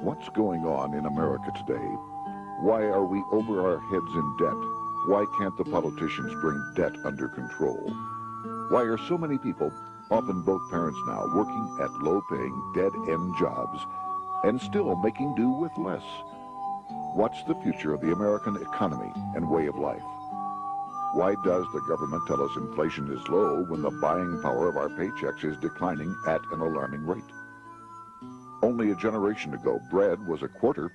What's going on in America today? Why are we over our heads in debt? Why can't the politicians bring debt under control? Why are so many people, often both parents now, working at low-paying, dead-end jobs and still making do with less? What's the future of the American economy and way of life? Why does the government tell us inflation is low when the buying power of our paychecks is declining at an alarming rate? Only a generation ago, bread was a quarter,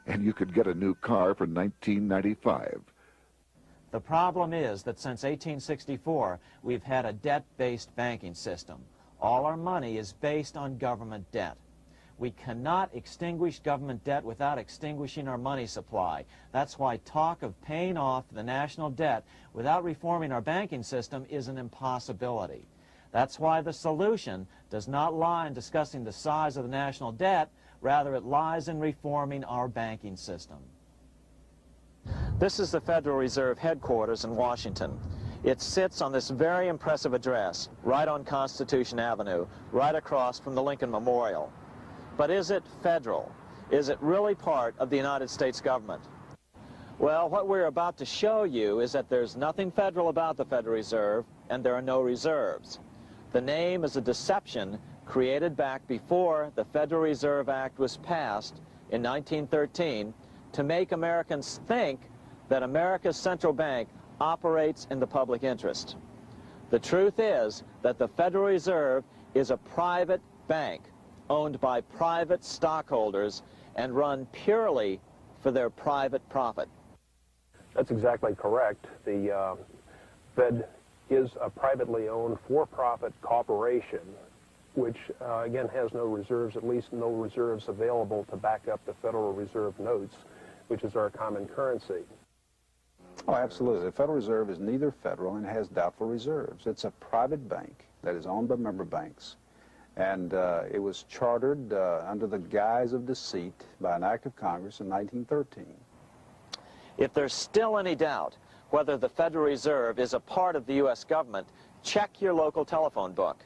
and you could get a new car for $19.95. The problem is that since 1864, we've had a debt-based banking system. All our money is based on government debt. We cannot extinguish government debt without extinguishing our money supply. That's why talk of paying off the national debt without reforming our banking system is an impossibility. That's why the solution does not lie in discussing the size of the national debt, rather it lies in reforming our banking system. This is the Federal Reserve headquarters in Washington. It sits on this very impressive address, right on Constitution Avenue, right across from the Lincoln Memorial. But is it federal? Is it really part of the United States government? Well, what we're about to show you is that there's nothing federal about the Federal Reserve, and there are no reserves. The name is a deception created back before the Federal Reserve Act was passed in 1913 to make Americans think that America's central bank operates in the public interest. The truth is that the Federal Reserve is a private bank owned by private stockholders and run purely for their private profit. That's exactly correct. The Fed is a privately owned for-profit corporation, which again has no reserves, at least no reserves available to back up the Federal Reserve notes, which is our common currency. Oh, absolutely. The Federal Reserve is neither federal and has doubtful reserves. It's a private bank that is owned by member banks. And it was chartered under the guise of deceit by an act of Congress in 1913. If there's still any doubt whether the Federal Reserve is a part of the U.S. government, check your local telephone book.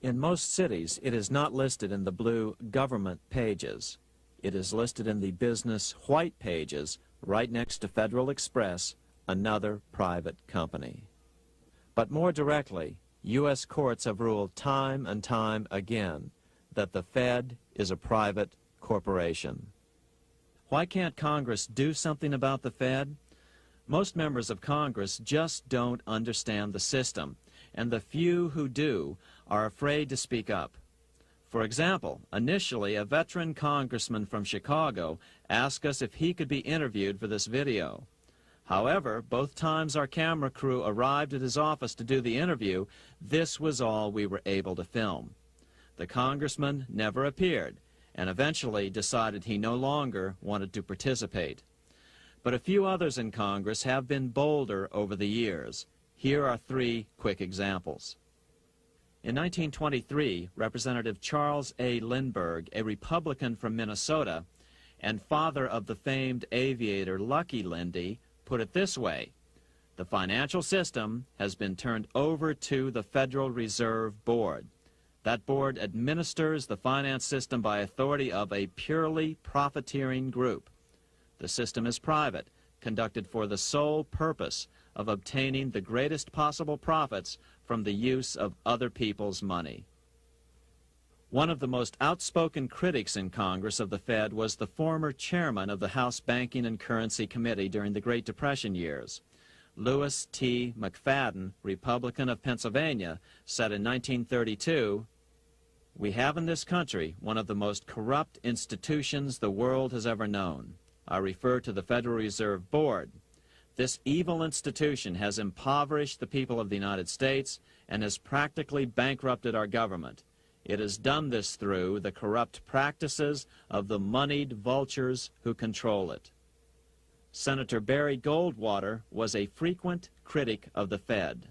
In most cities, it is not listed in the blue government pages. It is listed in the business white pages right next to Federal Express, another private company. But more directly, U.S. courts have ruled time and time again that the Fed is a private corporation. Why can't Congress do something about the Fed? Most members of Congress just don't understand the system, and the few who do are afraid to speak up. For example, initially a veteran congressman from Chicago asked us if he could be interviewed for this video. However, both times our camera crew arrived at his office to do the interview, this was all we were able to film. The congressman never appeared, and eventually decided he no longer wanted to participate. But a few others in Congress have been bolder over the years. Here are 3 quick examples. In 1923, Representative Charles A. Lindbergh, a Republican from Minnesota, and father of the famed aviator Lucky Lindy, put it this way: the financial system has been turned over to the Federal Reserve Board. That board administers the finance system by authority of a purely profiteering group. The system is private, conducted for the sole purpose of obtaining the greatest possible profits from the use of other people's money. One of the most outspoken critics in Congress of the Fed was the former chairman of the House Banking and Currency Committee during the Great Depression years. Lewis T. McFadden, Republican of Pennsylvania, said in 1932, "We have in this country one of the most corrupt institutions the world has ever known. I refer to the Federal Reserve Board. This evil institution has impoverished the people of the United States and has practically bankrupted our government. It has done this through the corrupt practices of the moneyed vultures who control it." Senator Barry Goldwater was a frequent critic of the Fed.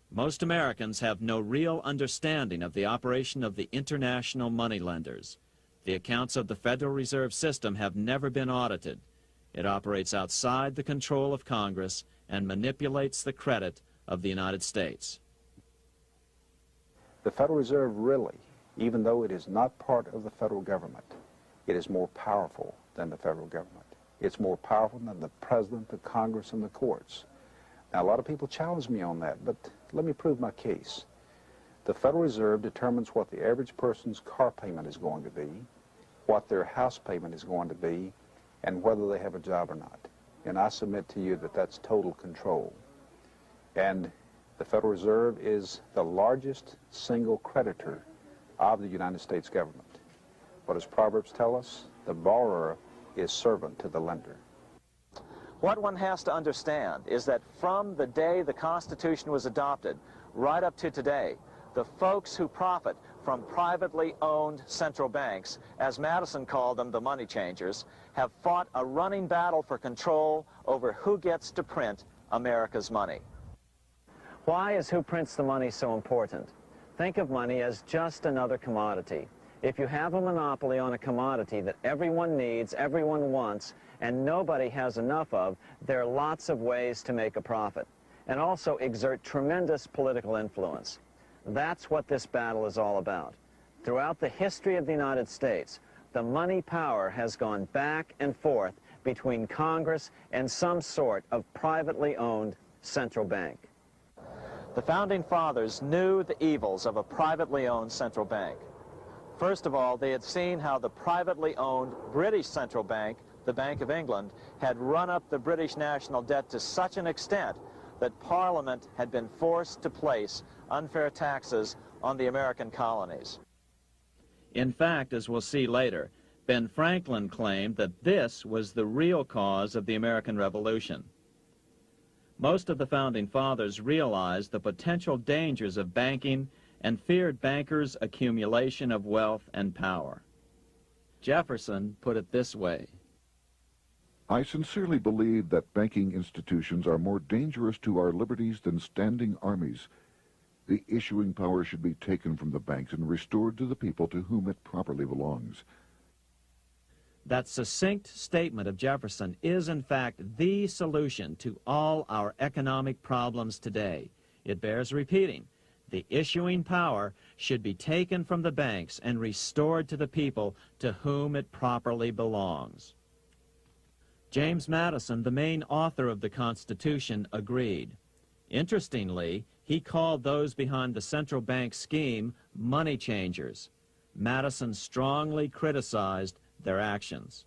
Most Americans have no real understanding of the operation of the international moneylenders. The accounts of the Federal Reserve System have never been audited. It operates outside the control of Congress and manipulates the credit of the United States. The Federal Reserve really even though it is not part of the federal government, it is more powerful than the federal government. It's more powerful than the president, the Congress, and the courts. Now, a lot of people challenge me on that, but let me prove my case. The Federal Reserve determines what the average person's car payment is going to be, what their house payment is going to be, and whether they have a job or not. And I submit to you that that's total control. And the Federal Reserve is the largest single creditor of the United States government. What does Proverbs tell us? The borrower is servant to the lender. What one has to understand is that from the day the Constitution was adopted right up to today, the folks who profit from privately owned central banks, as Madison called them, the money changers, have fought a running battle for control over who gets to print America's money. Why is who prints the money so important? Think of money as just another commodity. If you have a monopoly on a commodity that everyone needs, everyone wants, and nobody has enough of, there are lots of ways to make a profit, and also exert tremendous political influence. That's what this battle is all about. Throughout the history of the United States, the money power has gone back and forth between Congress and some sort of privately owned central bank. The Founding Fathers knew the evils of a privately owned central bank. First of all, they had seen how the privately owned British central bank, the Bank of England, had run up the British national debt to such an extent that Parliament had been forced to place unfair taxes on the American colonies. In fact, as we'll see later, Ben Franklin claimed that this was the real cause of the American Revolution. Most of the Founding Fathers realized the potential dangers of banking and feared bankers' accumulation of wealth and power. Jefferson put it this way: I sincerely believe that banking institutions are more dangerous to our liberties than standing armies. The issuing power should be taken from the banks and restored to the people to whom it properly belongs. That succinct statement of Jefferson is, in fact, the solution to all our economic problems today. It bears repeating. The issuing power should be taken from the banks and restored to the people to whom it properly belongs. James Madison, the main author of the Constitution, agreed. Interestingly, he called those behind the central bank scheme money changers. Madison strongly criticized their actions.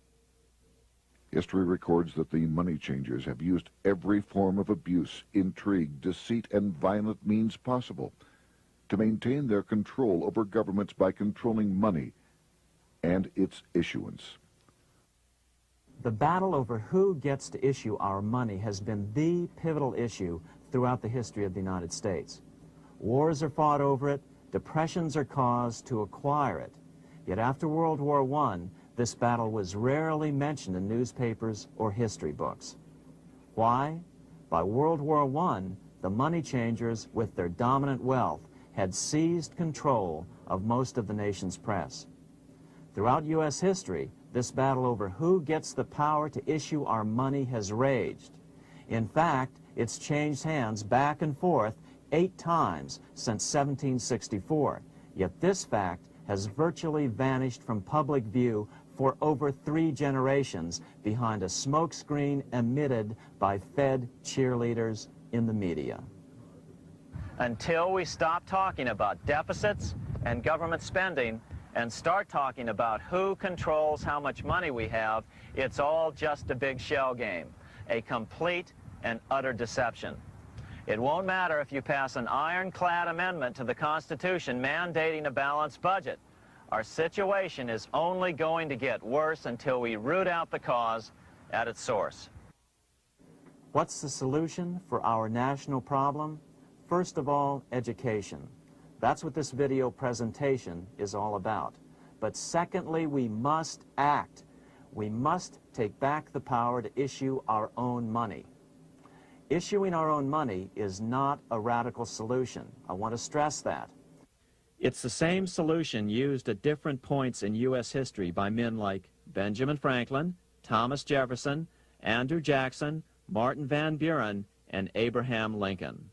History records that the money changers have used every form of abuse, intrigue, deceit, and violent means possible to maintain their control over governments by controlling money and its issuance. The battle over who gets to issue our money has been the pivotal issue throughout the history of the United States. Wars are fought over it, depressions are caused to acquire it. Yet after World War I, this battle was rarely mentioned in newspapers or history books. Why? By World War I, the money changers, with their dominant wealth, had seized control of most of the nation's press. Throughout U.S. history, this battle over who gets the power to issue our money has raged. In fact, it's changed hands back and forth 8 times since 1764, yet this fact has virtually vanished from public view for over 3 generations behind a smokescreen emitted by Fed cheerleaders in the media. Until we stop talking about deficits and government spending and start talking about who controls how much money we have, it's all just a big shell game, a complete and utter deception. It won't matter if you pass an ironclad amendment to the Constitution mandating a balanced budget. Our situation is only going to get worse until we root out the cause at its source. What's the solution for our national problem? First of all, education. That's what this video presentation is all about. But secondly, we must act. We must take back the power to issue our own money. Issuing our own money is not a radical solution. I want to stress that. It's the same solution used at different points in U.S. history by men like Benjamin Franklin, Thomas Jefferson, Andrew Jackson, Martin Van Buren, and Abraham Lincoln.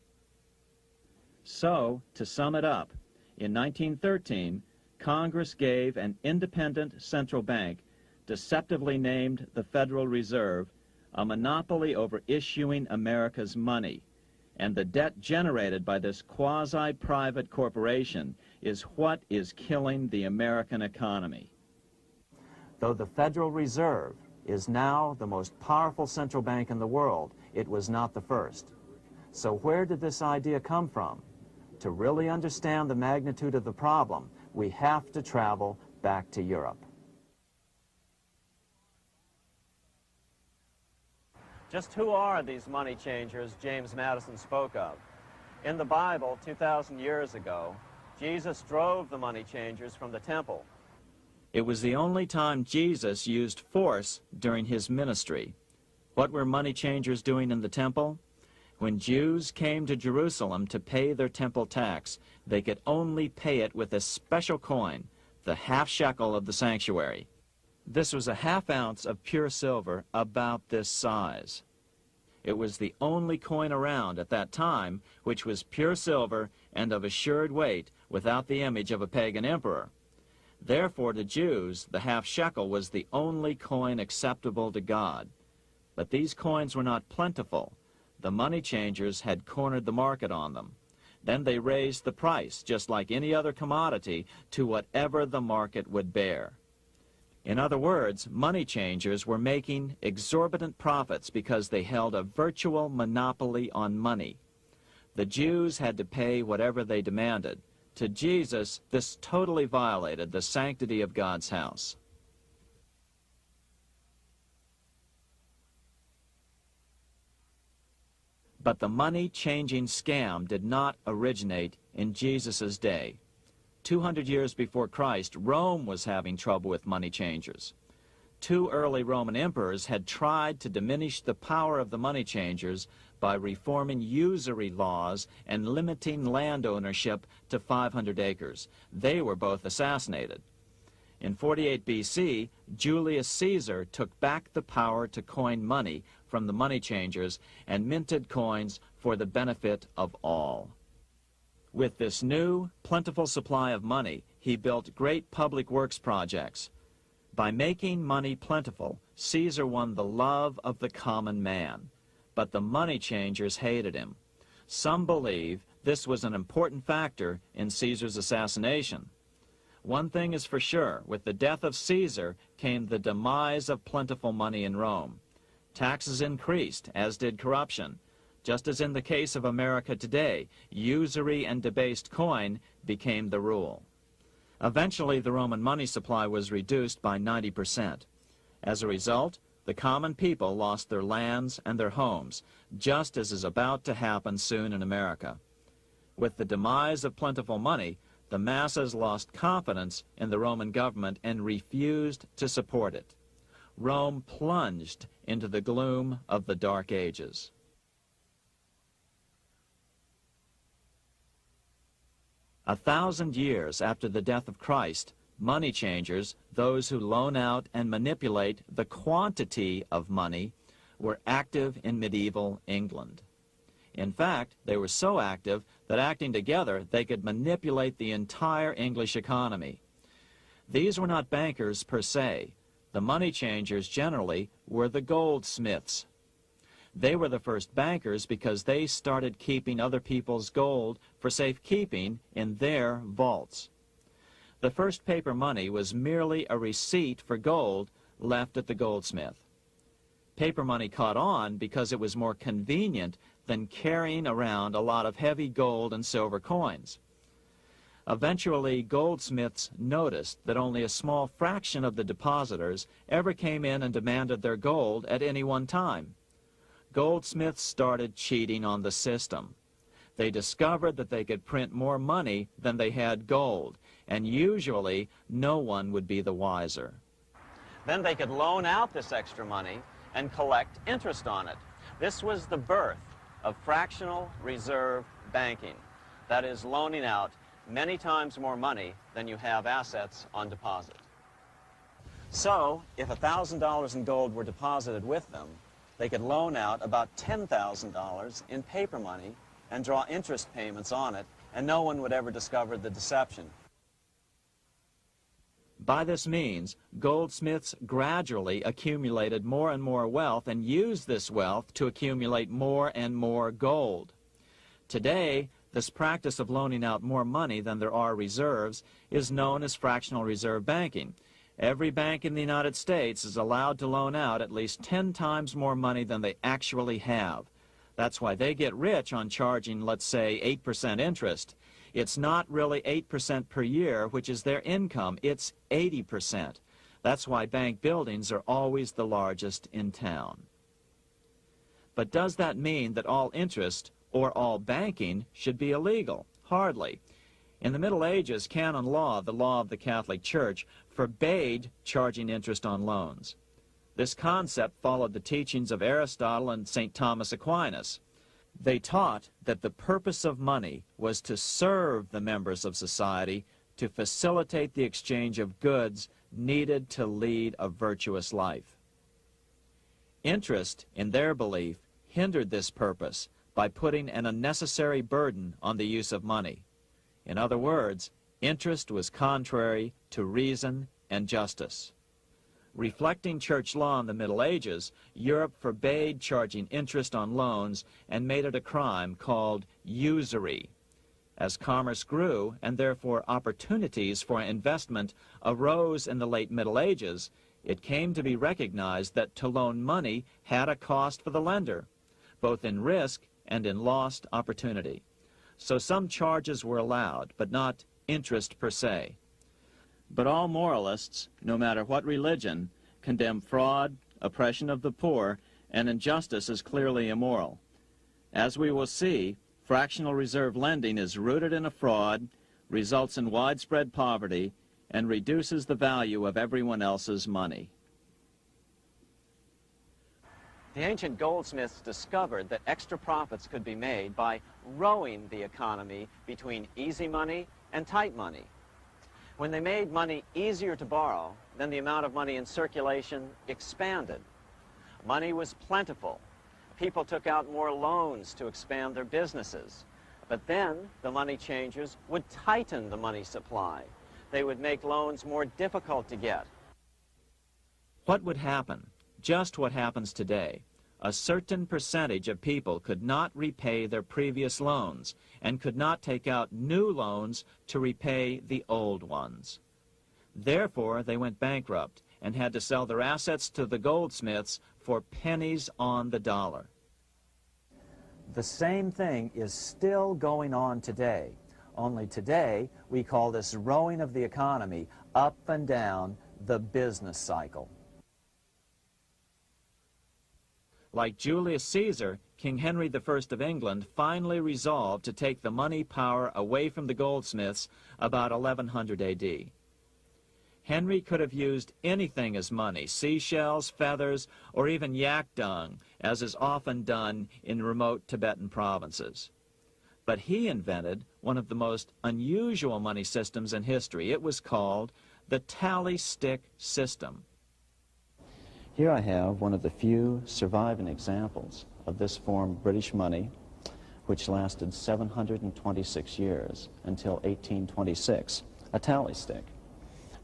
So, to sum it up, in 1913, Congress gave an independent central bank, deceptively named the Federal Reserve, a monopoly over issuing America's money. And the debt generated by this quasi-private corporation is what is killing the American economy. Though the Federal Reserve is now the most powerful central bank in the world, it was not the first. So where did this idea come from? To really understand the magnitude of the problem, we have to travel back to Europe. Just who are these money changers James Madison spoke of? In the Bible, 2,000 years ago, Jesus drove the money changers from the temple. It was the only time Jesus used force during his ministry. What were money changers doing in the temple? When Jews came to Jerusalem to pay their temple tax, they could only pay it with a special coin, the half shekel of the sanctuary. This was a half ounce of pure silver about this size. It was the only coin around at that time which was pure silver and of assured weight without the image of a pagan emperor. Therefore, to Jews, the half shekel was the only coin acceptable to God. But these coins were not plentiful. The money changers had cornered the market on them. Then they raised the price, just like any other commodity, to whatever the market would bear. In other words, money changers were making exorbitant profits because they held a virtual monopoly on money. The Jews had to pay whatever they demanded. To Jesus, this totally violated the sanctity of God's house. But the money-changing scam did not originate in Jesus' day. 200 years before Christ, Rome was having trouble with money changers. 2 early Roman emperors had tried to diminish the power of the money changers by reforming usury laws and limiting land ownership to 500 acres. They were both assassinated. In 48 BC, Julius Caesar took back the power to coin money from the money changers and minted coins for the benefit of all. With this new, plentiful supply of money, he built great public works projects. By making money plentiful, Caesar won the love of the common man. But the money changers hated him. Some believe this was an important factor in Caesar's assassination. One thing is for sure, with the death of Caesar came the demise of plentiful money in Rome. Taxes increased, as did corruption. Just as in the case of America today, usury and debased coin became the rule. Eventually, the Roman money supply was reduced by 90%. As a result, the common people lost their lands and their homes, just as is about to happen soon in America. With the demise of plentiful money, the masses lost confidence in the Roman government and refused to support it. Rome plunged into the gloom of the Dark Ages. A 1,000 years after the death of Christ, money changers, those who loan out and manipulate the quantity of money, were active in medieval England. In fact, they were so active that acting together, they could manipulate the entire English economy. These were not bankers per se. The money changers generally were the goldsmiths. They were the first bankers because they started keeping other people's gold for safekeeping in their vaults. The first paper money was merely a receipt for gold left at the goldsmith. Paper money caught on because it was more convenient than carrying around a lot of heavy gold and silver coins. Eventually, goldsmiths noticed that only a small fraction of the depositors ever came in and demanded their gold at any one time. Goldsmiths started cheating on the system. They discovered that they could print more money than they had gold, and usually no one would be the wiser. Then they could loan out this extra money and collect interest on it. This was the birth of fractional reserve banking. That is, loaning out many times more money than you have assets on deposit. So, if $1,000 in gold were deposited with them, they could loan out about $10,000 in paper money and draw interest payments on it, and no one would ever discover the deception. By this means, goldsmiths gradually accumulated more and more wealth and used this wealth to accumulate more and more gold. Today, this practice of loaning out more money than there are reserves is known as fractional reserve banking. Every bank in the United States is allowed to loan out at least 10 times more money than they actually have. That's why they get rich on charging, let's say, 8% interest. It's not really 8% per year, which is their income. It's 80%. That's why bank buildings are always the largest in town. But does that mean that all interest or all banking should be illegal? Hardly. In the Middle Ages, canon law, the law of the Catholic Church, forbade charging interest on loans. This concept followed the teachings of Aristotle and St. Thomas Aquinas. They taught that the purpose of money was to serve the members of society, to facilitate the exchange of goods needed to lead a virtuous life. Interest, in their belief, hindered this purpose by putting an unnecessary burden on the use of money. In other words, interest was contrary to reason and justice. Reflecting church law in the Middle Ages, Europe forbade charging interest on loans and made it a crime called usury. As commerce grew, and therefore opportunities for investment arose in the late Middle Ages, it came to be recognized that to loan money had a cost for the lender, both in risk and in lost opportunity. So some charges were allowed, but not interest per se. But all moralists, no matter what religion, condemn fraud, oppression of the poor, and injustice as clearly immoral. As we will see, fractional reserve lending is rooted in a fraud, results in widespread poverty, and reduces the value of everyone else's money. The ancient goldsmiths discovered that extra profits could be made by rowing the economy between easy money and tight money. When they made money easier to borrow, then the amount of money in circulation expanded. Money was plentiful. People took out more loans to expand their businesses. But then the money changers would tighten the money supply. They would make loans more difficult to get. What would happen? Just what happens today. A certain percentage of people could not repay their previous loans and could not take out new loans to repay the old ones. Therefore, they went bankrupt and had to sell their assets to the goldsmiths for pennies on the dollar. The same thing is still going on today. Only today, we call this rowing of the economy up and down the business cycle. Like Julius Caesar, King Henry I of England finally resolved to take the money power away from the goldsmiths about 1100 AD. Henry could have used anything as money, seashells, feathers, or even yak dung, as is often done in remote Tibetan provinces. But he invented one of the most unusual money systems in history. It was called the tally stick system. Here I have one of the few surviving examples of this form of British money, which lasted 726 years until 1826, a tally stick.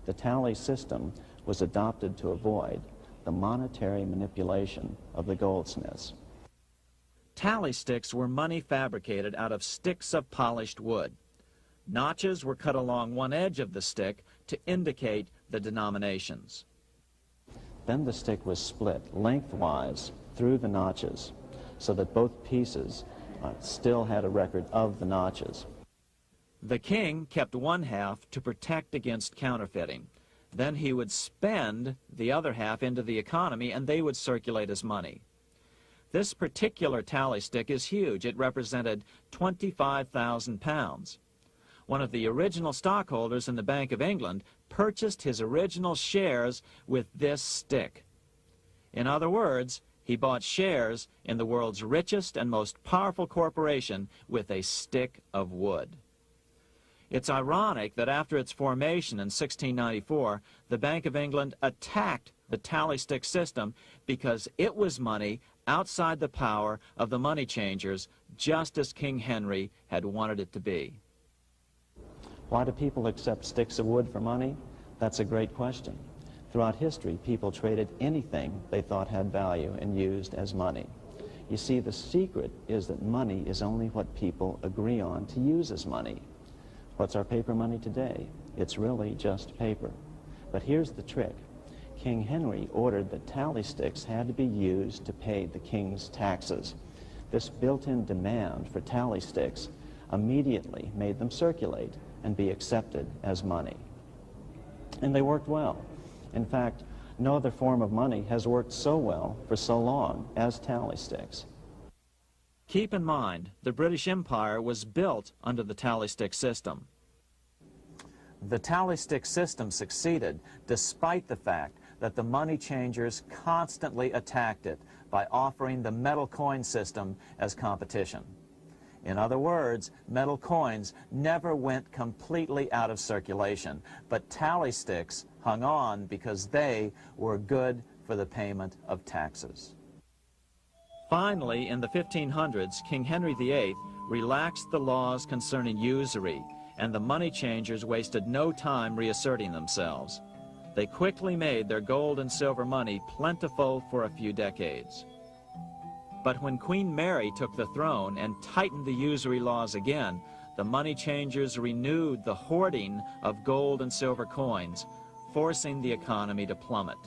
The tally system was adopted to avoid the monetary manipulation of the goldsmiths. Tally sticks were money fabricated out of sticks of polished wood. Notches were cut along one edge of the stick to indicate the denominations. Then the stick was split lengthwise through the notches so that both pieces still had a record of the notches. The king kept one half to protect against counterfeiting. Then he would spend the other half into the economy and they would circulate as money. This particular tally stick is huge. It represented 25,000 pounds. One of the original stockholders in the Bank of England purchased his original shares with this stick. In other words, he bought shares in the world's richest and most powerful corporation with a stick of wood. It's ironic that after its formation in 1694, the Bank of England attacked the tally stick system because it was money outside the power of the money changers, just as King Henry had wanted it to be. Why do people accept sticks of wood for money? That's a great question. Throughout history, people traded anything they thought had value and used as money. You see, the secret is that money is only what people agree on to use as money. What's our paper money today? It's really just paper. But here's the trick. King Henry ordered that tally sticks had to be used to pay the king's taxes. This built-in demand for tally sticks immediately made them circulate and be accepted as money. And they worked well. In fact, no other form of money has worked so well for so long as tally sticks. Keep in mind, the British Empire was built under the tally stick system. The tally stick system succeeded despite the fact that the money changers constantly attacked it by offering the metal coin system as competition. In other words, metal coins never went completely out of circulation, but tally sticks hung on because they were good for the payment of taxes. Finally, in the 1500s, King Henry VIII relaxed the laws concerning usury, and the money changers wasted no time reasserting themselves. They quickly made their gold and silver money plentiful for a few decades. But when Queen Mary took the throne and tightened the usury laws again, the money changers renewed the hoarding of gold and silver coins, forcing the economy to plummet.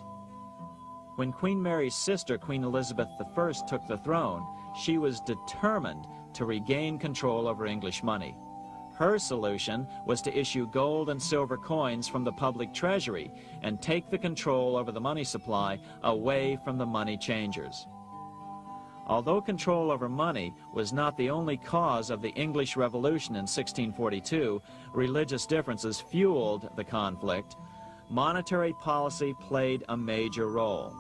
When Queen Mary's sister, Queen Elizabeth I, took the throne, she was determined to regain control over English money. Her solution was to issue gold and silver coins from the public treasury and take the control over the money supply away from the money changers. Although control over money was not the only cause of the English Revolution in 1642, religious differences fueled the conflict. Monetary policy played a major role.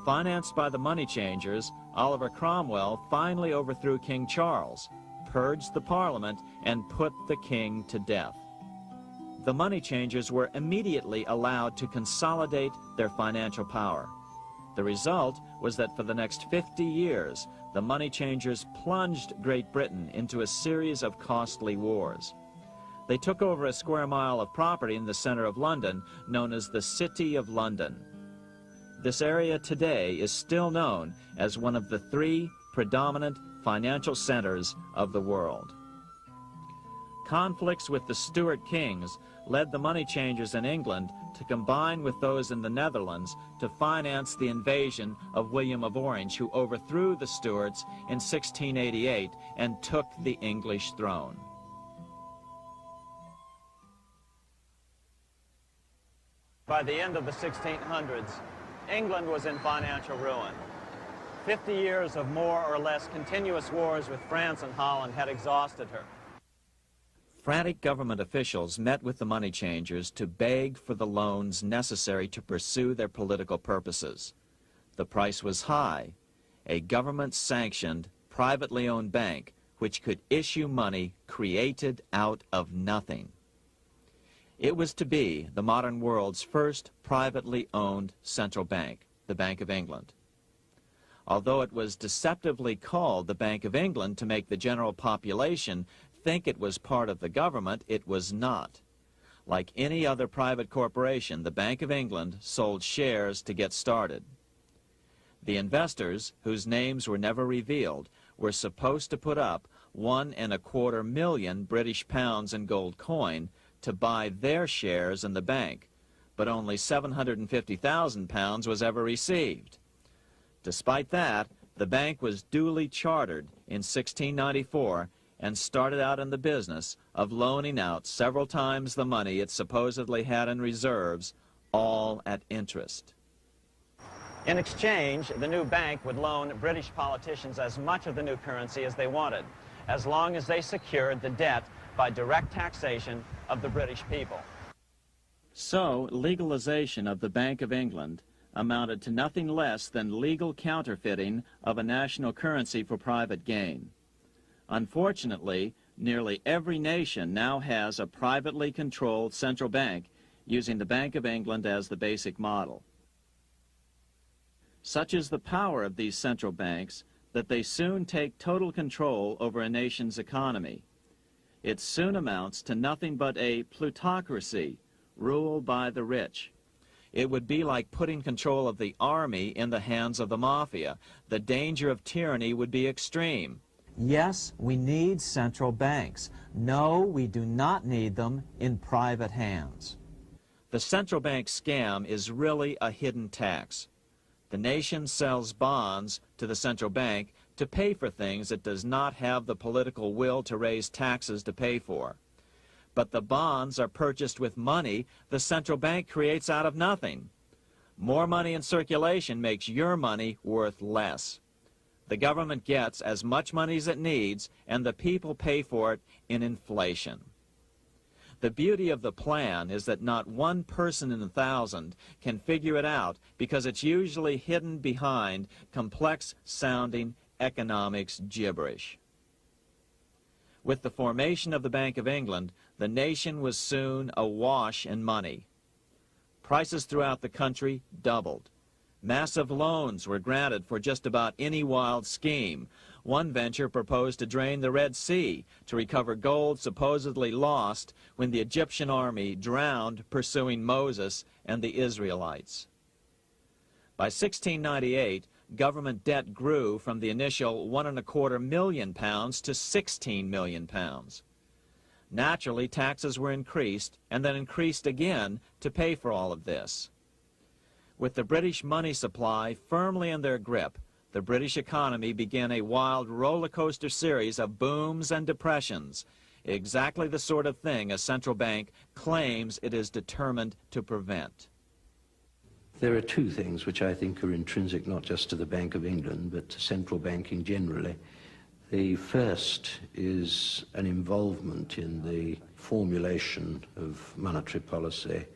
Financed by the money changers, Oliver Cromwell finally overthrew King Charles, purged the Parliament, and put the king to death. The money changers were immediately allowed to consolidate their financial power. The result was that for the next 50 years, the money changers plunged Great Britain into a series of costly wars. They took over a square mile of property in the center of London, known as the City of London. This area today is still known as one of the 3 predominant financial centers of the world. Conflicts with the Stuart kings led the money changers in England to combine with those in the Netherlands to finance the invasion of William of Orange, who overthrew the Stuarts in 1688 and took the English throne. By the end of the 1600s, England was in financial ruin. 50 years of more or less continuous wars with France and Holland had exhausted her. Frantic government officials met with the money changers to beg for the loans necessary to pursue their political purposes. The price was high: a government-sanctioned, privately owned bank which could issue money created out of nothing. It was to be the modern world's first privately owned central bank, the Bank of England. Although it was deceptively called the Bank of England to make the general population think it was part of the government, it was not. Like any other private corporation, the Bank of England sold shares to get started. The investors, whose names were never revealed, were supposed to put up £1.25 million British pounds in gold coin to buy their shares in the bank, but only £750,000 was ever received. Despite that, the bank was duly chartered in 1694 and started out in the business of loaning out several times the money it supposedly had in reserves, all at interest. In exchange, the new bank would loan British politicians as much of the new currency as they wanted, as long as they secured the debt by direct taxation of the British people. So, legalization of the Bank of England amounted to nothing less than legal counterfeiting of a national currency for private gain. Unfortunately, nearly every nation now has a privately controlled central bank using the Bank of England as the basic model. Such is the power of these central banks that they soon take total control over a nation's economy. It soon amounts to nothing but a plutocracy, ruled by the rich. It would be like putting control of the army in the hands of the mafia. The danger of tyranny would be extreme. Yes, we need central banks. No, we do not need them in private hands. The central bank scam is really a hidden tax. The nation sells bonds to the central bank to pay for things it does not have the political will to raise taxes to pay for. But the bonds are purchased with money the central bank creates out of nothing. More money in circulation makes your money worth less. The government gets as much money as it needs, and the people pay for it in inflation. The beauty of the plan is that not one person in 1,000 can figure it out because it's usually hidden behind complex-sounding economics gibberish. With the formation of the Bank of England, the nation was soon awash in money. Prices throughout the country doubled. Massive loans were granted for just about any wild scheme. One venture proposed to drain the Red Sea to recover gold supposedly lost when the Egyptian army drowned pursuing Moses and the Israelites. By 1698, government debt grew from the initial £1.25 million to £16 million. Naturally, taxes were increased and then increased again to pay for all of this. With the British money supply firmly in their grip, the British economy began a wild roller coaster series of booms and depressions, exactly the sort of thing a central bank claims it is determined to prevent. There are two things which I think are intrinsic not just to the Bank of England but to central banking generally. The first is an involvement in the formulation of monetary policy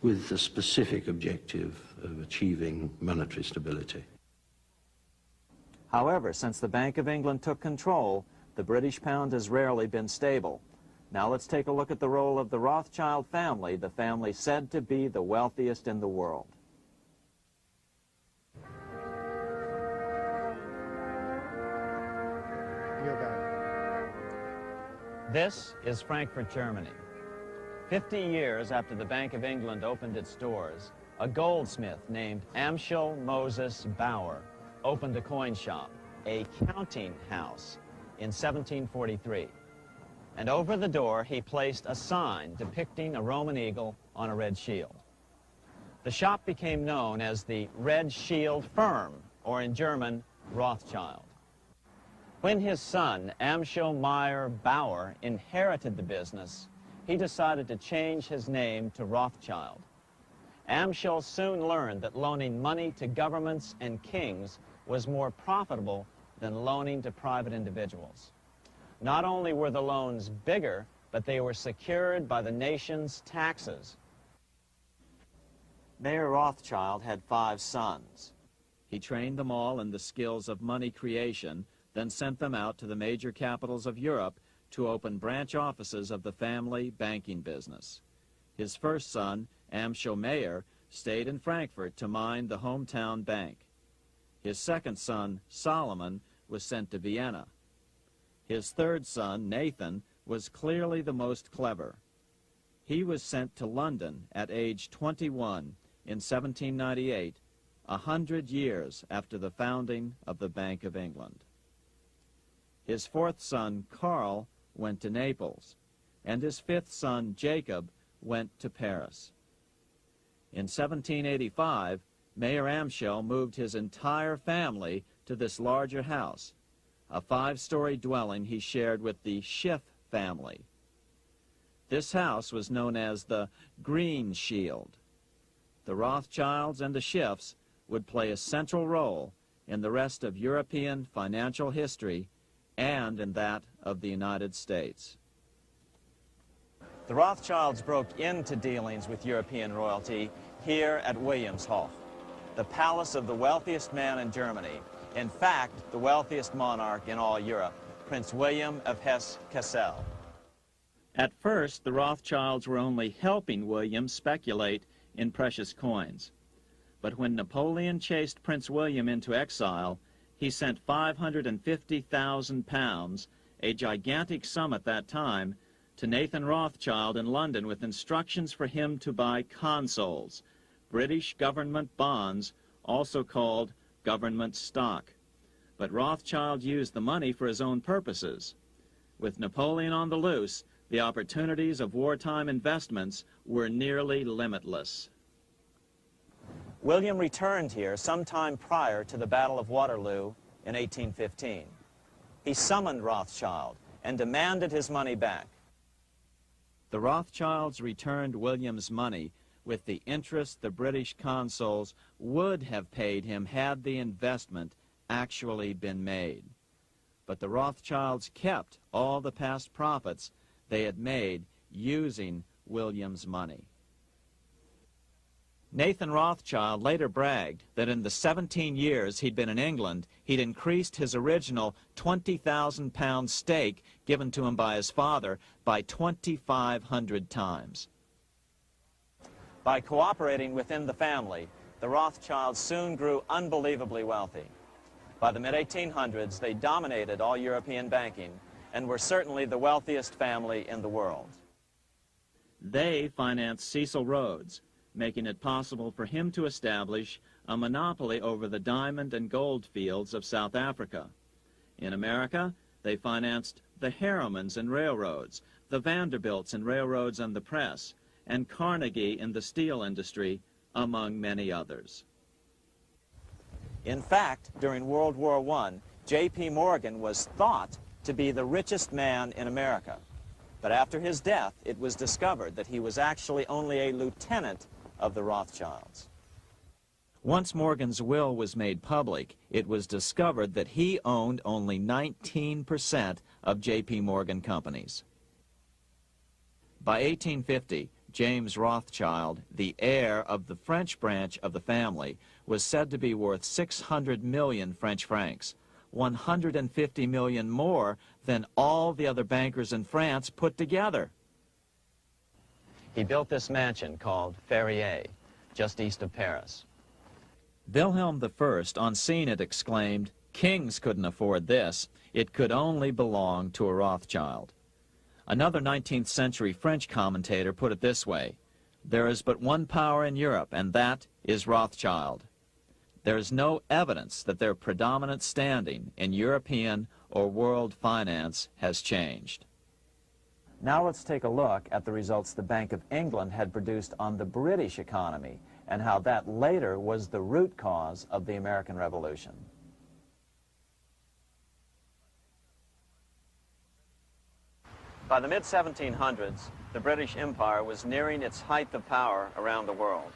with the specific objective of achieving monetary stability. However, since the Bank of England took control, the British pound has rarely been stable. Now let's take a look at the role of the Rothschild family, the family said to be the wealthiest in the world. This is Frankfurt, Germany. 50 years after the Bank of England opened its doors, a goldsmith named Amschel Moses Bauer opened a coin shop, a counting house, in 1743. And over the door he placed a sign depicting a Roman eagle on a red shield. The shop became known as the Red Shield Firm, or in German, Rothschild. When his son, Amschel Meyer Bauer, inherited the business, he decided to change his name to Rothschild. Amschel soon learned that loaning money to governments and kings was more profitable than loaning to private individuals. Not only were the loans bigger, but they were secured by the nation's taxes. Mayer Rothschild had 5 sons. He trained them all in the skills of money creation, then sent them out to the major capitals of Europe to open branch offices of the family banking business. His first son, Amschel Meyer, stayed in Frankfurt to mind the hometown bank. His second son, Solomon, was sent to Vienna. His third son, Nathan, was clearly the most clever. He was sent to London at age 21 in 1798, 100 years after the founding of the Bank of England. His fourth son, Karl, went to Naples, and his fifth son, Jacob, went to Paris. In 1785, Mayer Amschel moved his entire family to this larger house, a 5-story dwelling he shared with the Schiff family. This house was known as the Green Shield. The Rothschilds and the Schiffs would play a central role in the rest of European financial history and in that of the United States. The Rothschilds broke into dealings with European royalty here at Wilhelmshof, the palace of the wealthiest man in Germany, in fact, the wealthiest monarch in all Europe, Prince William of Hesse-Kassel. At first, the Rothschilds were only helping William speculate in precious coins. But when Napoleon chased Prince William into exile, he sent £550,000, a gigantic sum at that time, to Nathan Rothschild in London with instructions for him to buy consols, British government bonds, also called government stock. But Rothschild used the money for his own purposes. With Napoleon on the loose, the opportunities of wartime investments were nearly limitless. William returned here sometime prior to the Battle of Waterloo in 1815. He summoned Rothschild and demanded his money back. The Rothschilds returned William's money with the interest the British consuls would have paid him had the investment actually been made. But the Rothschilds kept all the past profits they had made using William's money. Nathan Rothschild later bragged that in the 17 years he'd been in England, he'd increased his original £20,000 stake given to him by his father by 2,500 times. By cooperating within the family, the Rothschilds soon grew unbelievably wealthy. By the mid-1800s, they dominated all European banking and were certainly the wealthiest family in the world. They financed Cecil Rhodes, making it possible for him to establish a monopoly over the diamond and gold fields of South Africa. In America, they financed the Harrimans and railroads, the Vanderbilts and railroads and the press, and Carnegie in the steel industry, among many others. In fact, during World War I, J.P. Morgan was thought to be the richest man in America. But after his death, it was discovered that he was actually only a lieutenant of the Rothschilds. Once Morgan's will was made public, it was discovered that he owned only 19% of J.P. Morgan companies. By 1850, James Rothschild, the heir of the French branch of the family, was said to be worth 600 million French francs, 150 million more than all the other bankers in France put together. He built this mansion called Ferrier, just east of Paris. Wilhelm I, on seeing it, exclaimed, "Kings couldn't afford this. It could only belong to a Rothschild." Another 19th century French commentator put it this way: "There is but one power in Europe, and that is Rothschild." There is no evidence that their predominant standing in European or world finance has changed. Now let's take a look at the results the Bank of England had produced on the British economy and how that later was the root cause of the American Revolution. By the mid-1700s, the British Empire was nearing its height of power around the world.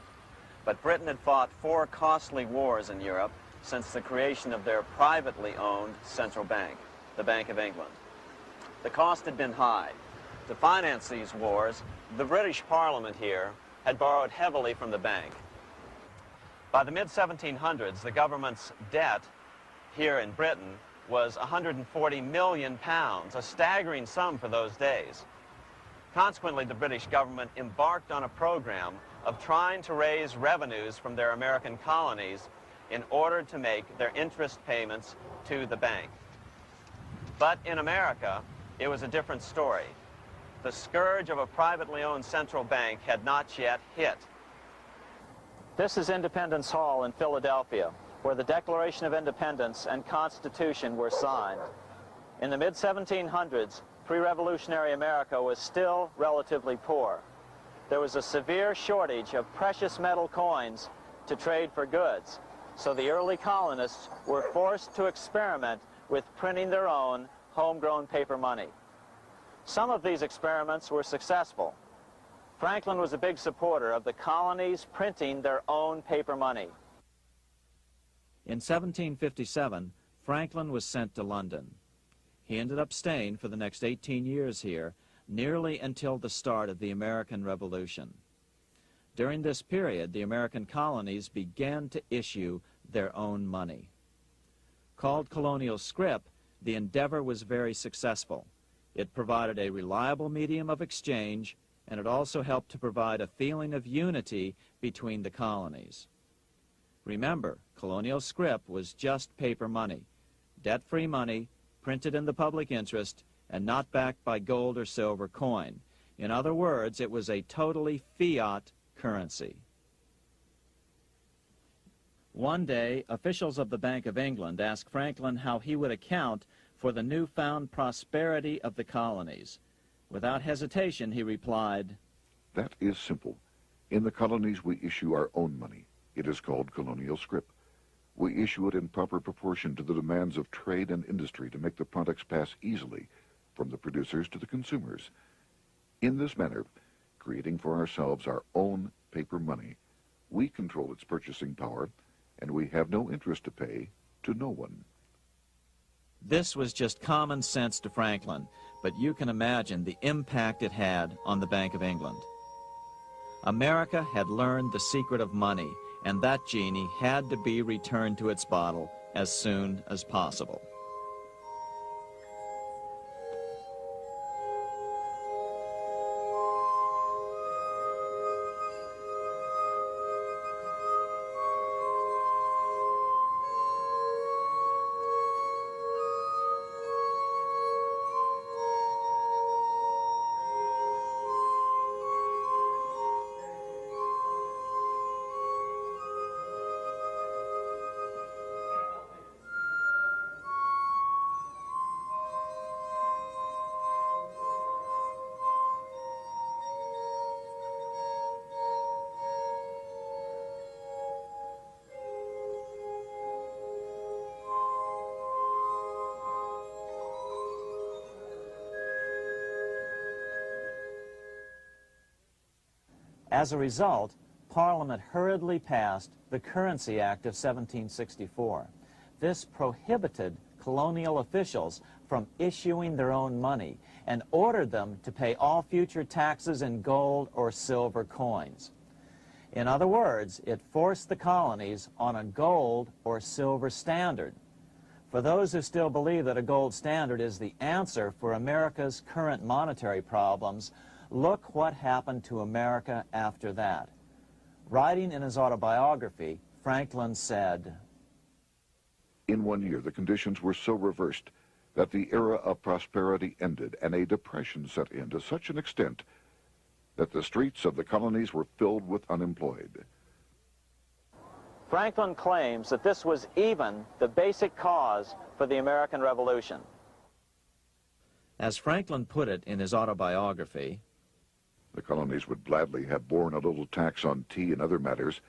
But Britain had fought 4 costly wars in Europe since the creation of their privately owned central bank, the Bank of England. The cost had been high. To finance these wars, the British Parliament here had borrowed heavily from the bank. By the mid-1700s, the government's debt here in Britain was £140 million, a staggering sum for those days. Consequently, the British government embarked on a program of trying to raise revenues from their American colonies in order to make their interest payments to the bank. But in America, it was a different story. The scourge of a privately owned central bank had not yet hit. This is Independence Hall in Philadelphia, where the Declaration of Independence and Constitution were signed. In the mid-1700s, pre-revolutionary America was still relatively poor. There was a severe shortage of precious metal coins to trade for goods, so the early colonists were forced to experiment with printing their own homegrown paper money. Some of these experiments were successful. Franklin was a big supporter of the colonies printing their own paper money. In 1757, Franklin was sent to London. He ended up staying for the next 18 years here, nearly until the start of the American Revolution. During this period, the American colonies began to issue their own money. Called colonial scrip, the endeavor was very successful. It provided a reliable medium of exchange, and it also helped to provide a feeling of unity between the colonies. Remember, colonial scrip was just paper money, debt-free money, printed in the public interest, and not backed by gold or silver coin. In other words, it was a totally fiat currency. One day, officials of the Bank of England asked Franklin how he would account for the newfound prosperity of the colonies. Without hesitation, he replied, "That is simple. In the colonies, we issue our own money. It is called colonial scrip. We issue it in proper proportion to the demands of trade and industry to make the products pass easily from the producers to the consumers. In this manner, creating for ourselves our own paper money, we control its purchasing power, and we have no interest to pay to no one." This was just common sense to Franklin, but you can imagine the impact it had on the Bank of England. America had learned the secret of money, and that genie had to be returned to its bottle as soon as possible. As a result, Parliament hurriedly passed the Currency Act of 1764. This prohibited colonial officials from issuing their own money and ordered them to pay all future taxes in gold or silver coins. In other words, it forced the colonies on a gold or silver standard. For those who still believe that a gold standard is the answer for America's current monetary problems, look what happened to America after that. Writing in his autobiography, Franklin said, "In 1 year, the conditions were so reversed that the era of prosperity ended and a depression set in to such an extent that the streets of the colonies were filled with unemployed." Franklin claims that this was even the basic cause for the American Revolution. As Franklin put it in his autobiography, The colonies would gladly have borne a little tax on tea and other matters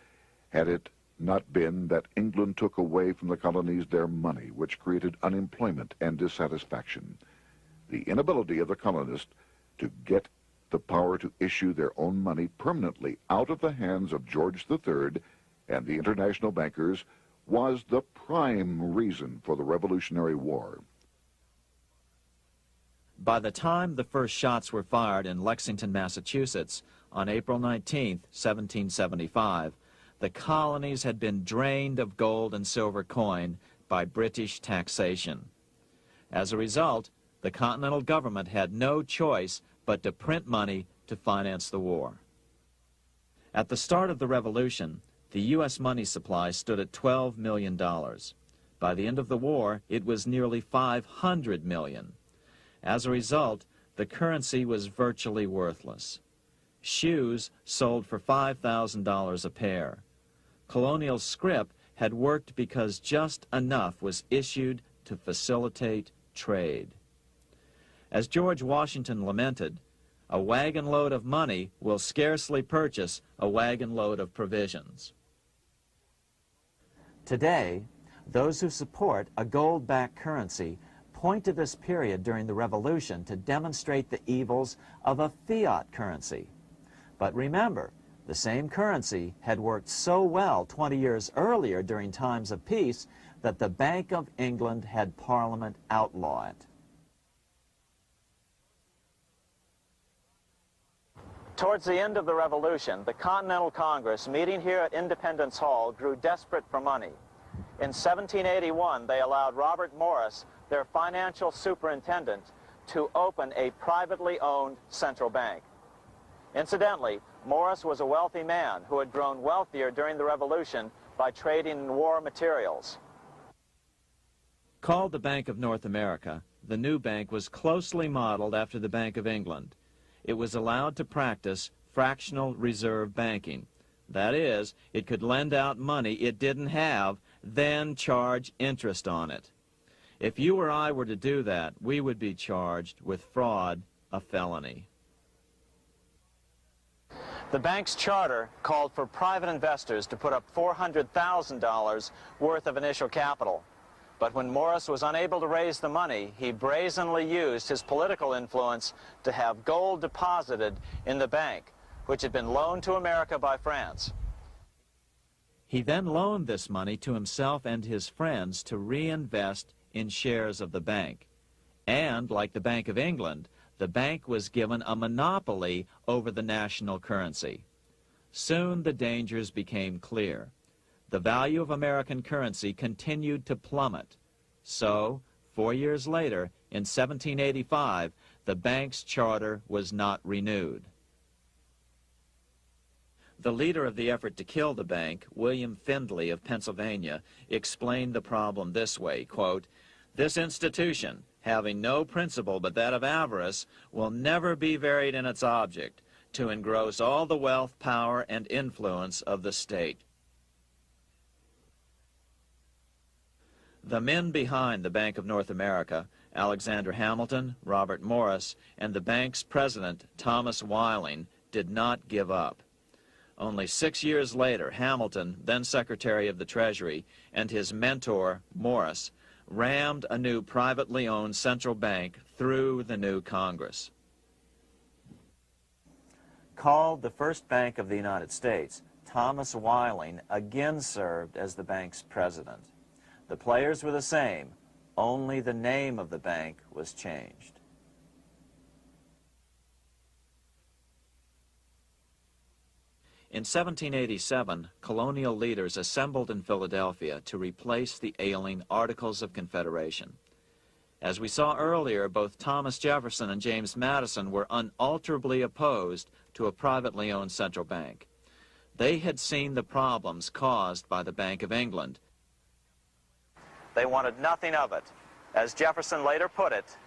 had it not been that England took away from the colonies their money, which created unemployment and dissatisfaction. The inability of the colonists to get the power to issue their own money permanently out of the hands of George III and the international bankers was the prime reason for the Revolutionary War. by the time the first shots were fired in Lexington, Massachusetts, on April 19, 1775, the colonies had been drained of gold and silver coin by British taxation. As a result, the Continental government had no choice but to print money to finance the war. At the start of the Revolution, the U.S. money supply stood at $12 million. By the end of the war, it was nearly $500 million. As a result, the currency was virtually worthless. Shoes sold for $5,000 a pair. Colonial scrip had worked because just enough was issued to facilitate trade. As George Washington lamented, a wagon load of money will scarcely purchase a wagon load of provisions. Today, those who support a gold-backed currency point to this period during the Revolution to demonstrate the evils of a fiat currency. But remember, the same currency had worked so well 20 years earlier during times of peace that the Bank of England had Parliament outlaw it. Towards the end of the Revolution, the Continental Congress, meeting here at Independence Hall, grew desperate for money. In 1781, they allowed Robert Morris, their financial superintendent, to open a privately owned central bank. Incidentally, Morris was a wealthy man who had grown wealthier during the Revolution by trading in war materials. Called the Bank of North America, the new bank was closely modeled after the Bank of England. It was allowed to practice fractional reserve banking. That is, it could lend out money it didn't have, then charge interest on it. If you or I were to do that, we would be charged with fraud, a felony. The bank's charter called for private investors to put up $400,000 worth of initial capital. But when Morris was unable to raise the money, he brazenly used his political influence to have gold deposited in the bank, which had been loaned to America by France. He then loaned this money to himself and his friends to reinvest in shares of the bank. And, like the Bank of England, the bank was given a monopoly over the national currency. Soon the dangers became clear. The value of American currency continued to plummet. So, 4 years later, in 1785, the bank's charter was not renewed. The leader of the effort to kill the bank, William Findley of Pennsylvania, explained the problem this way, quote, "This institution, having no principle but that of avarice, will never be varied in its object, to engross all the wealth, power, and influence of the state." The men behind the Bank of North America, Alexander Hamilton, Robert Morris, and the bank's president, Thomas Whiling, did not give up. Only 6 years later, Hamilton, then Secretary of the Treasury, and his mentor, Morris, rammed a new privately owned central bank through the new Congress. Called the first bank of the United States, Thomas Whiling again served as the bank's president. The players were the same, only the name of the bank was changed. In 1787, colonial leaders assembled in Philadelphia to replace the ailing Articles of Confederation. As we saw earlier, both Thomas Jefferson and James Madison were unalterably opposed to a privately owned central bank. They had seen the problems caused by the Bank of England. They wanted nothing of it. As Jefferson later put it,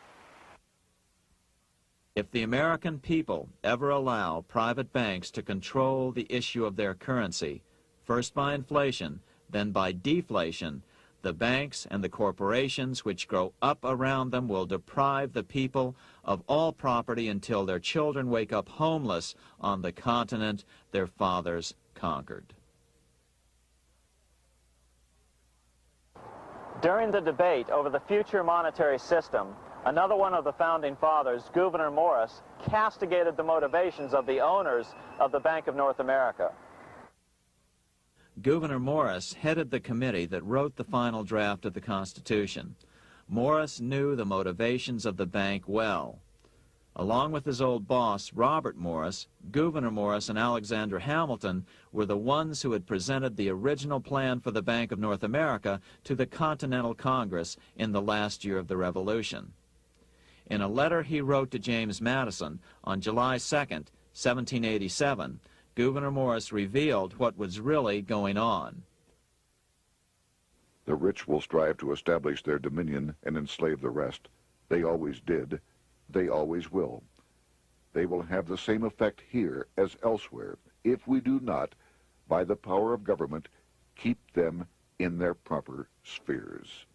"If the American people ever allow private banks to control the issue of their currency, first by inflation, then by deflation, the banks and the corporations which grow up around them will deprive the people of all property until their children wake up homeless on the continent their fathers conquered." During the debate over the future monetary system, another one of the founding fathers, Gouverneur Morris, castigated the motivations of the owners of the Bank of North America. Gouverneur Morris headed the committee that wrote the final draft of the Constitution. Morris knew the motivations of the bank well. Along with his old boss, Robert Morris, Gouverneur Morris and Alexander Hamilton were the ones who had presented the original plan for the Bank of North America to the Continental Congress in the last year of the Revolution. In a letter he wrote to James Madison on July 2nd, 1787, Gouverneur Morris revealed what was really going on. "The rich will strive to establish their dominion and enslave the rest. They always did. They always will. They will have the same effect here as elsewhere if we do not, by the power of government, keep them in their proper spheres."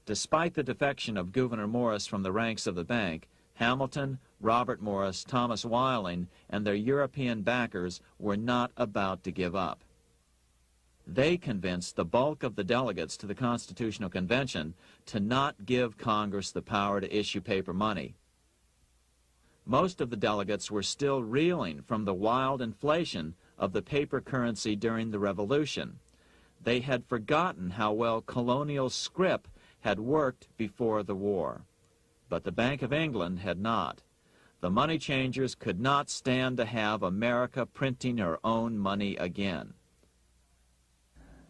Despite the defection of Gouverneur Morris from the ranks of the bank, Hamilton, Robert Morris, Thomas Whiling, and their European backers were not about to give up. They convinced the bulk of the delegates to the Constitutional Convention to not give Congress the power to issue paper money. Most of the delegates were still reeling from the wild inflation of the paper currency during the Revolution. They had forgotten how well colonial scrip had worked before the war. But the Bank of England had not. The money changers could not stand to have America printing her own money again.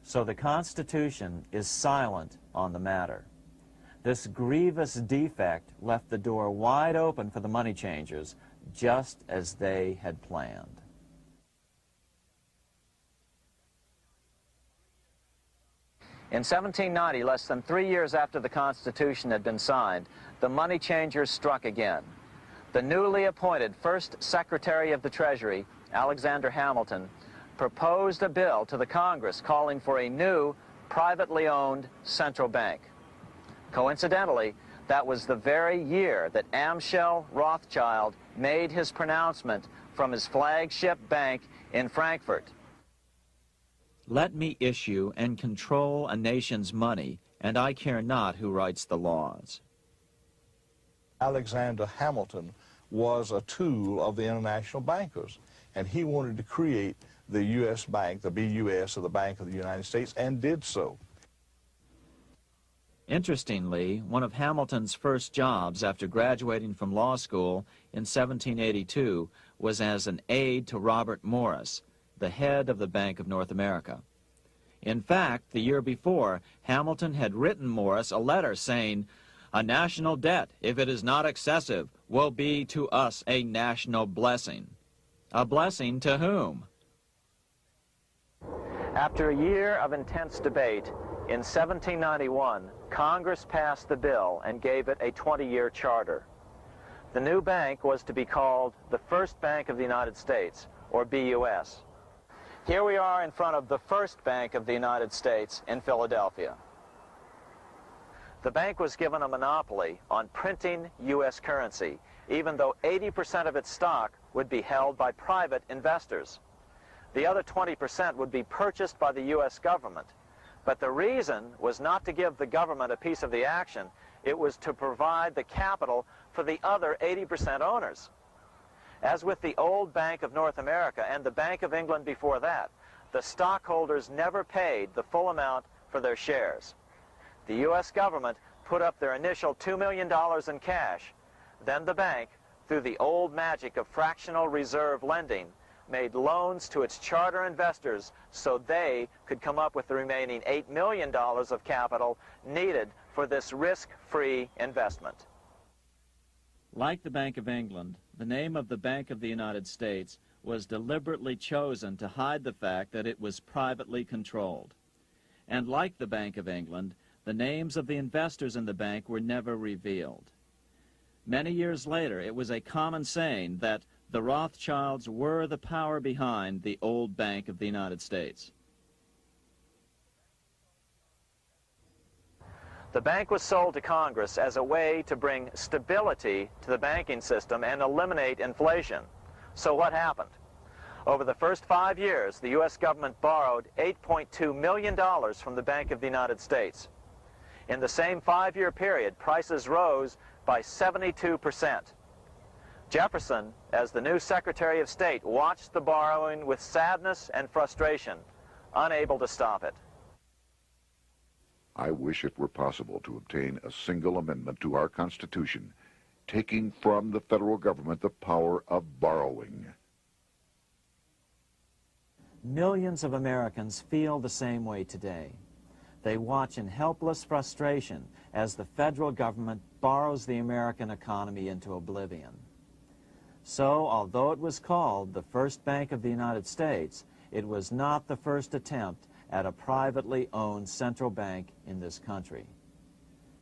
So the Constitution is silent on the matter. This grievous defect left the door wide open for the money changers, just as they had planned. In 1790, less than 3 years after the Constitution had been signed, the money changers struck again. The newly appointed first Secretary of the Treasury, Alexander Hamilton, proposed a bill to the Congress calling for a new, privately owned central bank. Coincidentally, that was the very year that Amschel Rothschild made his pronouncement from his flagship bank in Frankfurt. Let me issue and control a nation's money, and I care not who writes the laws. Alexander Hamilton was a tool of the international bankers, and he wanted to create the U.S. Bank, the BUS, or the Bank of the United States, and did so. Interestingly, one of Hamilton's first jobs after graduating from law school in 1782 was as an aide to Robert Morris, the head of the Bank of North America. In fact, the year before, Hamilton had written Morris a letter saying, "A national debt, if it is not excessive, will be to us a national blessing." A blessing to whom? After a year of intense debate, in 1791, Congress passed the bill and gave it a 20-year charter. The new bank was to be called the First Bank of the United States, or BUS. Here we are in front of the First Bank of the United States in Philadelphia. The bank was given a monopoly on printing U.S. currency, even though 80% of its stock would be held by private investors. The other 20% would be purchased by the U.S. government. But the reason was not to give the government a piece of the action. It was to provide the capital for the other 80% owners. As with the old Bank of North America and the Bank of England before that, the stockholders never paid the full amount for their shares. The U.S. government put up their initial $2 million in cash. Then the bank, through the old magic of fractional reserve lending, made loans to its charter investors so they could come up with the remaining $8 million of capital needed for this risk-free investment. Like the Bank of England, the name of the Bank of the United States was deliberately chosen to hide the fact that it was privately controlled. And like the Bank of England, the names of the investors in the bank were never revealed. Many years later, it was a common saying that the Rothschilds were the power behind the old Bank of the United States. The bank was sold to Congress as a way to bring stability to the banking system and eliminate inflation. So what happened? Over the first 5 years, the U.S. government borrowed $8.2 million from the Bank of the United States. In the same 5-year period, prices rose by 72%. Jefferson, as the new Secretary of State, watched the borrowing with sadness and frustration, unable to stop it. I wish it were possible to obtain a single amendment to our Constitution, taking from the federal government the power of borrowing. Millions of Americans feel the same way today. They watch in helpless frustration as the federal government borrows the American economy into oblivion. So, although it was called the First Bank of the United States, it was not the first attempt at a privately owned central bank in this country.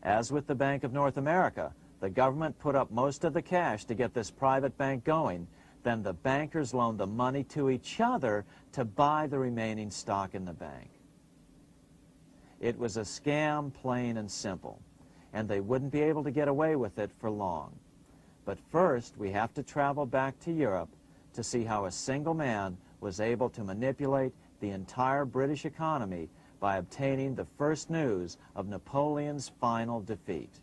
As with the Bank of North America, the government put up most of the cash to get this private bank going, then the bankers loaned the money to each other to buy the remaining stock in the bank. It was a scam, plain and simple, and they wouldn't be able to get away with it for long. But first, we have to travel back to Europe to see how a single man was able to manipulate the entire British economy by obtaining the first news of Napoleon's final defeat.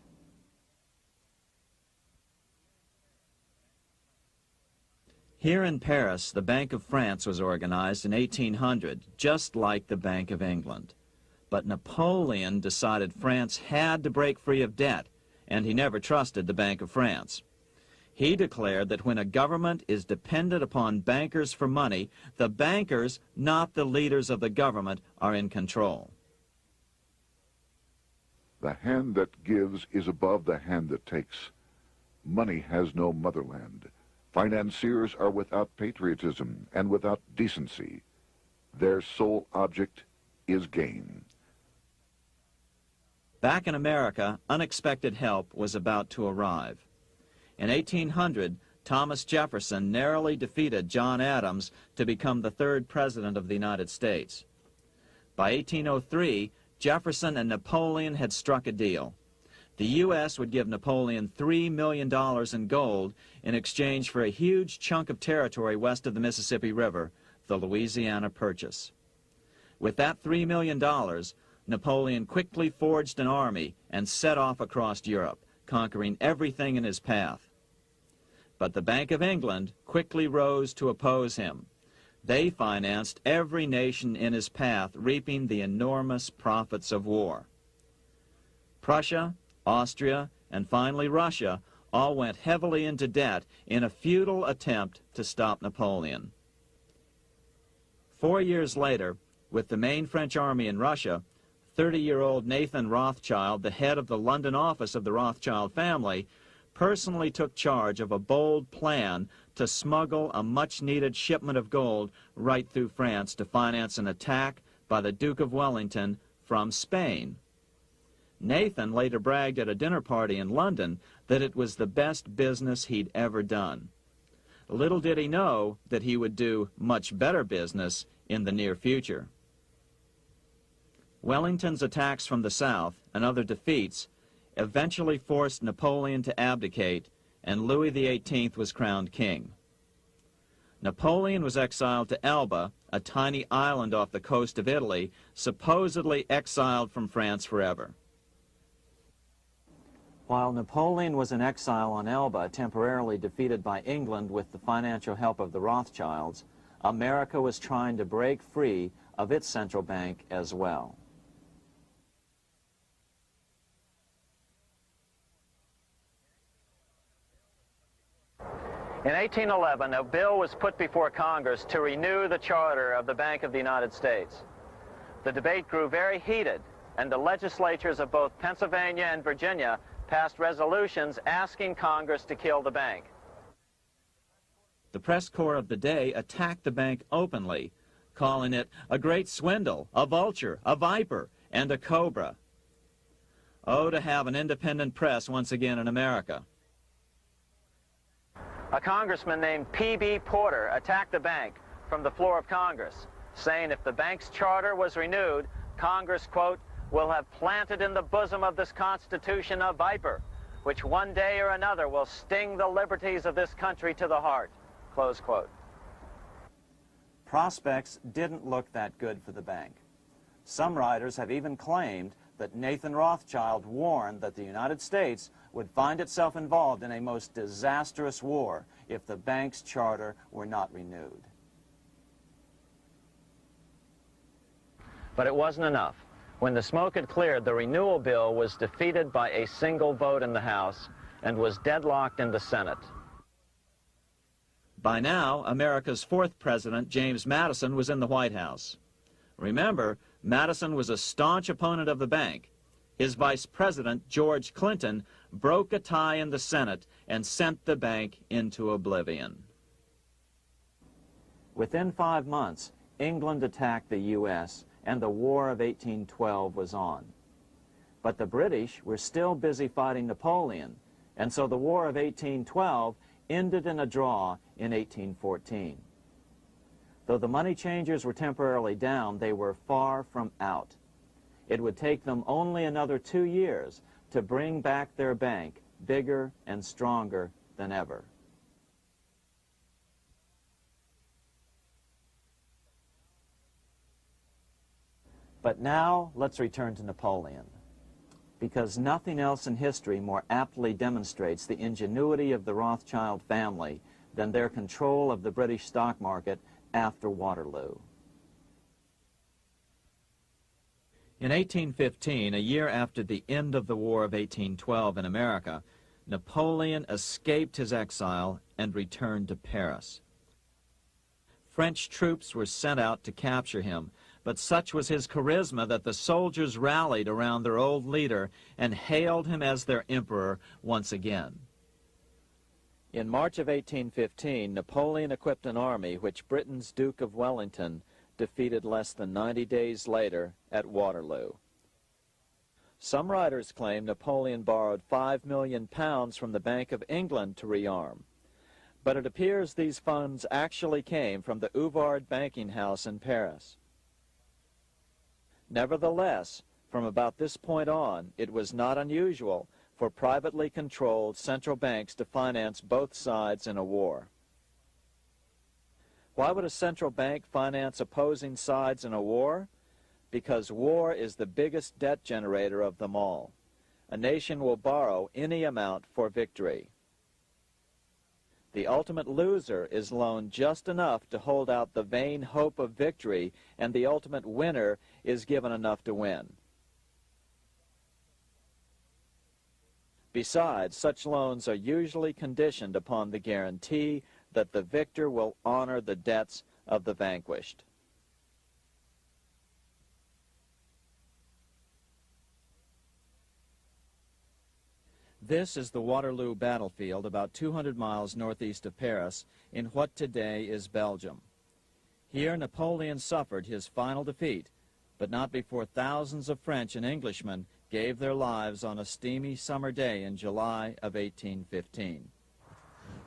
Here in Paris, the Bank of France was organized in 1800, just like the Bank of England. But Napoleon decided France had to break free of debt, and he never trusted the Bank of France. He declared that when a government is dependent upon bankers for money, the bankers, not the leaders of the government, are in control. The hand that gives is above the hand that takes. Money has no motherland. Financiers are without patriotism and without decency. Their sole object is gain. Back in America, unexpected help was about to arrive. In 1800, Thomas Jefferson narrowly defeated John Adams to become the third president of the United States. By 1803, Jefferson and Napoleon had struck a deal. The U.S. would give Napoleon $3 million in gold in exchange for a huge chunk of territory west of the Mississippi River, the Louisiana Purchase. With that $3 million, Napoleon quickly forged an army and set off across Europe, conquering everything in his path. But the Bank of England quickly rose to oppose him. They financed every nation in his path, reaping the enormous profits of war. Prussia, Austria, and finally Russia all went heavily into debt in a futile attempt to stop Napoleon. 4 years later, with the main French army in Russia, 30-year-old Nathan Rothschild, the head of the London office of the Rothschild family, personally took charge of a bold plan to smuggle a much-needed shipment of gold right through France to finance an attack by the Duke of Wellington from Spain. Nathan later bragged at a dinner party in London that it was the best business he'd ever done. Little did he know that he would do much better business in the near future. Wellington's attacks from the south and other defeats eventually forced Napoleon to abdicate, and Louis XVIII was crowned king. Napoleon was exiled to Elba, a tiny island off the coast of Italy, supposedly exiled from France forever. While Napoleon was in exile on Elba, temporarily defeated by England with the financial help of the Rothschilds, America was trying to break free of its central bank as well. In 1811, a bill was put before Congress to renew the charter of the Bank of the United States. The debate grew very heated, and the legislatures of both Pennsylvania and Virginia passed resolutions asking Congress to kill the bank. The press corps of the day attacked the bank openly, calling it a great swindle, a vulture, a viper, and a cobra. Oh, to have an independent press once again in America. A congressman named P.B. Porter attacked the bank from the floor of Congress, saying if the bank's charter was renewed, Congress, quote, will have planted in the bosom of this Constitution a viper, which one day or another will sting the liberties of this country to the heart, close quote. Prospects didn't look that good for the bank. Some writers have even claimed that Nathan Rothschild warned that the United States would find itself involved in a most disastrous war if the bank's charter were not renewed. But it wasn't enough. When the smoke had cleared, the renewal bill was defeated by a single vote in the House and was deadlocked in the Senate. By now, America's fourth president, James Madison, was in the White House. Remember, Madison was a staunch opponent of the bank. His vice president, George Clinton, broke a tie in the Senate and sent the bank into oblivion. Within 5 months, England attacked the U.S., and the War of 1812 was on. But the British were still busy fighting Napoleon, and so the War of 1812 ended in a draw in 1814. Though the money changers were temporarily down, they were far from out. It would take them only another 2 years to bring back their bank bigger and stronger than ever. But now let's return to Napoleon, because nothing else in history more aptly demonstrates the ingenuity of the Rothschild family than their control of the British stock market after Waterloo. In 1815, a year after the end of the War of 1812 in America, Napoleon escaped his exile and returned to Paris. French troops were sent out to capture him, but such was his charisma that the soldiers rallied around their old leader and hailed him as their emperor once again. In March of 1815, Napoleon equipped an army which Britain's Duke of Wellington defeated less than 90 days later at Waterloo. Some writers claim Napoleon borrowed £5 million from the Bank of England to rearm, but it appears these funds actually came from the Ouvard banking house in Paris. Nevertheless, from about this point on, it was not unusual for privately controlled central banks to finance both sides in a war. Why would a central bank finance opposing sides in a war? Because war is the biggest debt generator of them all. A nation will borrow any amount for victory. The ultimate loser is loaned just enough to hold out the vain hope of victory, and the ultimate winner is given enough to win. Besides, such loans are usually conditioned upon the guarantee that the victor will honor the debts of the vanquished. This is the Waterloo battlefield about 200 miles northeast of Paris in what today is Belgium. Here Napoleon suffered his final defeat, but not before thousands of French and Englishmen gave their lives on a steamy summer day in July of 1815.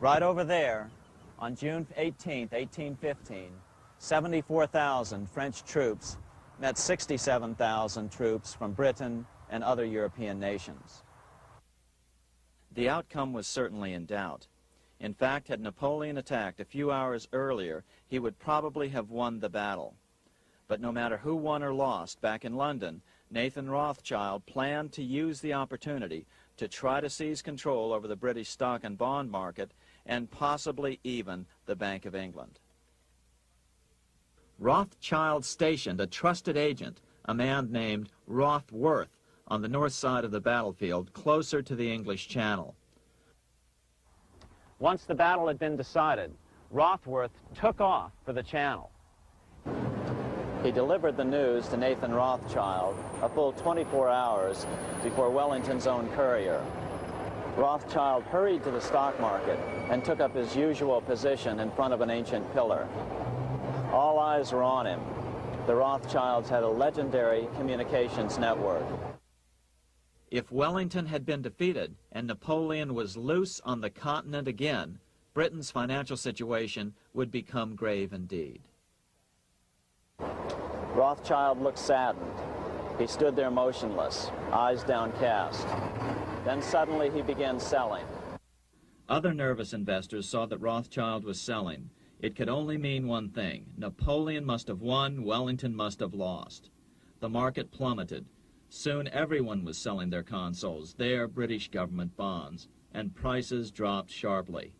Right over there, on June 18, 1815, 74,000 French troops met 67,000 troops from Britain and other European nations. The outcome was certainly in doubt. In fact, had Napoleon attacked a few hours earlier, he would probably have won the battle. But no matter who won or lost, back in London, Nathan Rothschild planned to use the opportunity to try to seize control over the British stock and bond market and possibly even the Bank of England. Rothschild stationed a trusted agent, a man named Rothworth, on the north side of the battlefield, closer to the English Channel. Once the battle had been decided, Rothworth took off for the Channel. He delivered the news to Nathan Rothschild a full 24 hours before Wellington's own courier. Rothschild hurried to the stock market and took up his usual position in front of an ancient pillar. All eyes were on him. The Rothschilds had a legendary communications network. If Wellington had been defeated and Napoleon was loose on the continent again, Britain's financial situation would become grave indeed. Rothschild looked saddened. He stood there motionless, eyes downcast. Then suddenly he began selling. Other nervous investors saw that Rothschild was selling. It could only mean one thing. Napoleon must have won, Wellington must have lost. The market plummeted. Soon everyone was selling their consols, their British government bonds, and prices dropped sharply.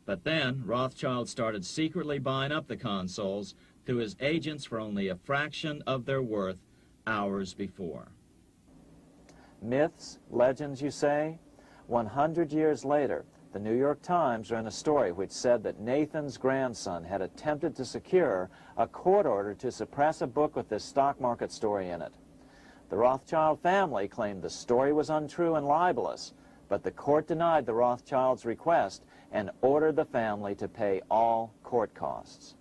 But then Rothschild started secretly buying up the consols through his agents for only a fraction of their worth hours before. Myths, legends, you say? 100 years later, the New York Times ran a story which said that Nathan's grandson had attempted to secure a court order to suppress a book with this stock market story in it. The Rothschild family claimed the story was untrue and libelous, but the court denied the Rothschilds' request and ordered the family to pay all court costs.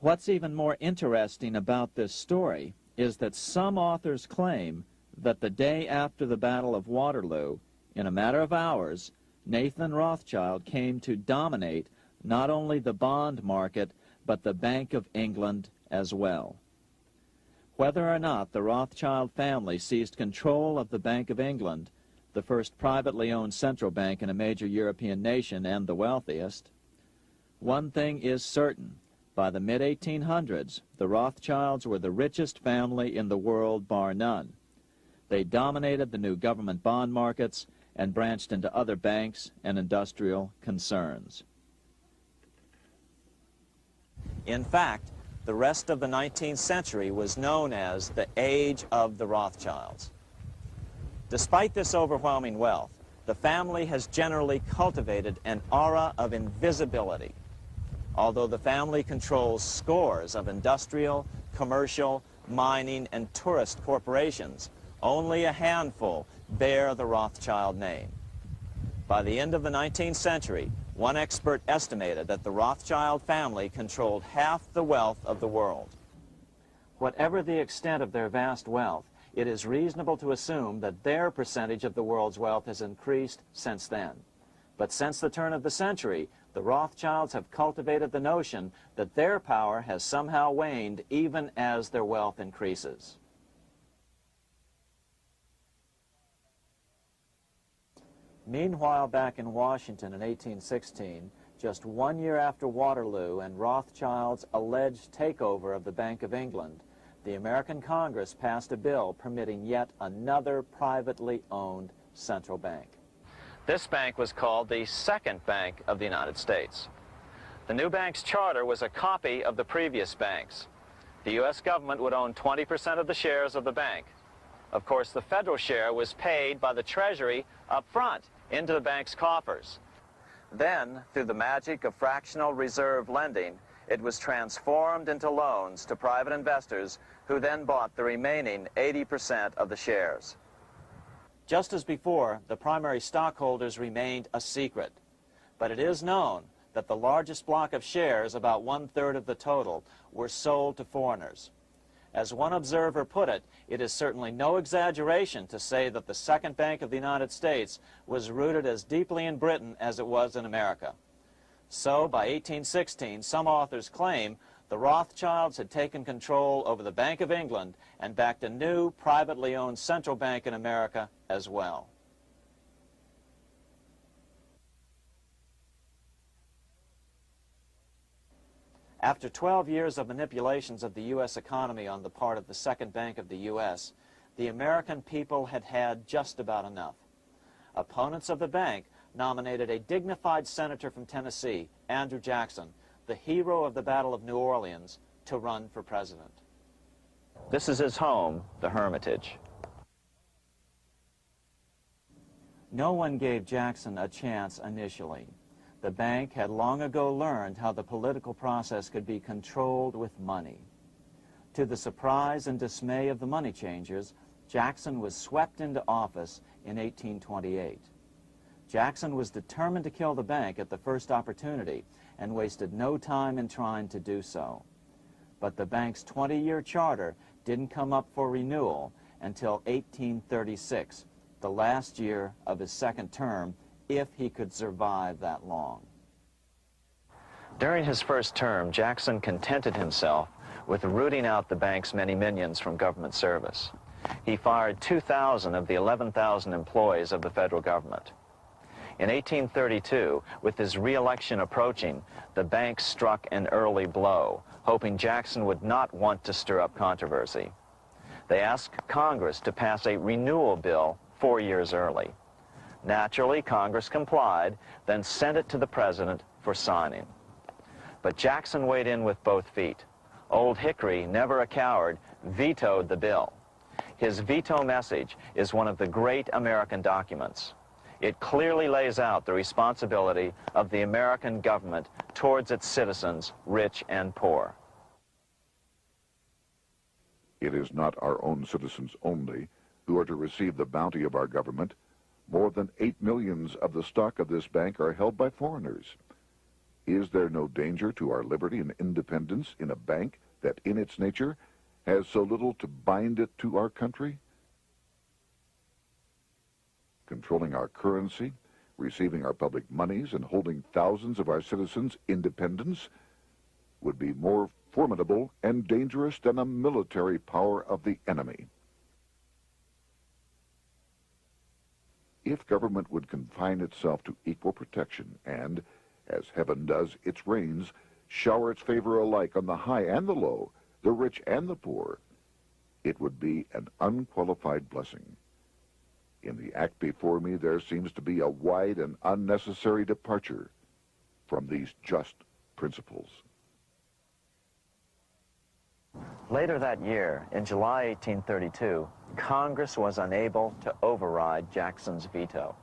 What's even more interesting about this story is that some authors claim that the day after the Battle of Waterloo, in a matter of hours, Nathan Rothschild came to dominate not only the bond market, but the Bank of England as well. Whether or not the Rothschild family seized control of the Bank of England, the first privately owned central bank in a major European nation and the wealthiest, one thing is certain. By the mid-1800s, the Rothschilds were the richest family in the world, bar none. They dominated the new government bond markets and branched into other banks and industrial concerns. In fact, the rest of the 19th century was known as the Age of the Rothschilds. Despite this overwhelming wealth, the family has generally cultivated an aura of invisibility. Although the family controls scores of industrial, commercial, mining, and tourist corporations, only a handful bear the Rothschild name. By the end of the 19th century, one expert estimated that the Rothschild family controlled half the wealth of the world. Whatever the extent of their vast wealth, it is reasonable to assume that their percentage of the world's wealth has increased since then. But since the turn of the century, the Rothschilds have cultivated the notion that their power has somehow waned even as their wealth increases. Meanwhile, back in Washington in 1816, just 1 year after Waterloo and Rothschild's alleged takeover of the Bank of England, the American Congress passed a bill permitting yet another privately owned central bank. This bank was called the Second Bank of the United States. The new bank's charter was a copy of the previous banks. The U.S. government would own 20% of the shares of the bank. Of course, the federal share was paid by the Treasury up front into the bank's coffers. Then, through the magic of fractional reserve lending, it was transformed into loans to private investors who then bought the remaining 80% of the shares. Just as before, the primary stockholders remained a secret. But it is known that the largest block of shares, about 1/3 of the total, were sold to foreigners. As one observer put it, it is certainly no exaggeration to say that the Second Bank of the United States was rooted as deeply in Britain as it was in America. So, by 1816, some authors claim the Rothschilds had taken control over the Bank of England and backed a new, privately owned central bank in America as well. After 12 years of manipulations of the U.S. economy on the part of the Second Bank of the U.S., the American people had had just about enough. Opponents of the bank nominated a dignified senator from Tennessee, Andrew Jackson, the hero of the Battle of New Orleans, to run for president. This is his home, the Hermitage. No one gave Jackson a chance initially. The bank had long ago learned how the political process could be controlled with money. To the surprise and dismay of the money changers, Jackson was swept into office in 1828. Jackson was determined to kill the bank at the first opportunity and wasted no time in trying to do so. But the bank's 20-year charter didn't come up for renewal until 1836, the last year of his second term, if he could survive that long. During his first term, Jackson contented himself with rooting out the bank's many minions from government service. He fired 2,000 of the 11,000 employees of the federal government. In 1832, with his re-election approaching, the bank struck an early blow, hoping Jackson would not want to stir up controversy. They asked Congress to pass a renewal bill 4 years early. Naturally, Congress complied, then sent it to the president for signing. But Jackson weighed in with both feet. Old Hickory, never a coward, vetoed the bill. His veto message is one of the great American documents. It clearly lays out the responsibility of the American government towards its citizens, rich and poor. It is not our own citizens only who are to receive the bounty of our government. More than 8 million of the stock of this bank are held by foreigners. Is there no danger to our liberty and independence in a bank that in its nature has so little to bind it to our country? Controlling our currency, receiving our public monies, and holding thousands of our citizens' independence would be more formidable and dangerous than a military power of the enemy. If government would confine itself to equal protection and, as heaven does its rains, shower its favor alike on the high and the low, the rich and the poor, it would be an unqualified blessing. In the act before me, there seems to be a wide and unnecessary departure from these just principles. Later that year, in July 1832, Congress was unable to override Jackson's veto.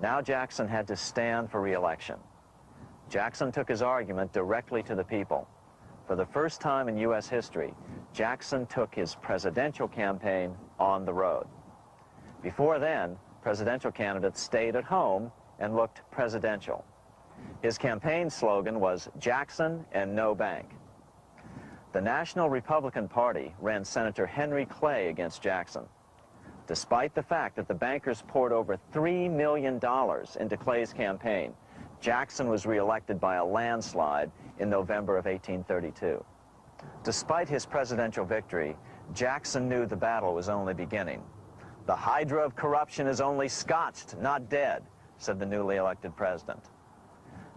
Now Jackson had to stand for re-election. Jackson took his argument directly to the people. For the first time in U.S. history, Jackson took his presidential campaign on the road. Before then, presidential candidates stayed at home and looked presidential. His campaign slogan was Jackson and no bank. The The National Republican Party ran Senator Henry Clay against Jackson. Despite the fact that the bankers poured over $3 million into Clay's campaign, Jackson was reelected by a landslide in November of 1832. Despite his presidential victory, Jackson knew the battle was only beginning. "The hydra of corruption is only scotched, not dead," said the newly elected president.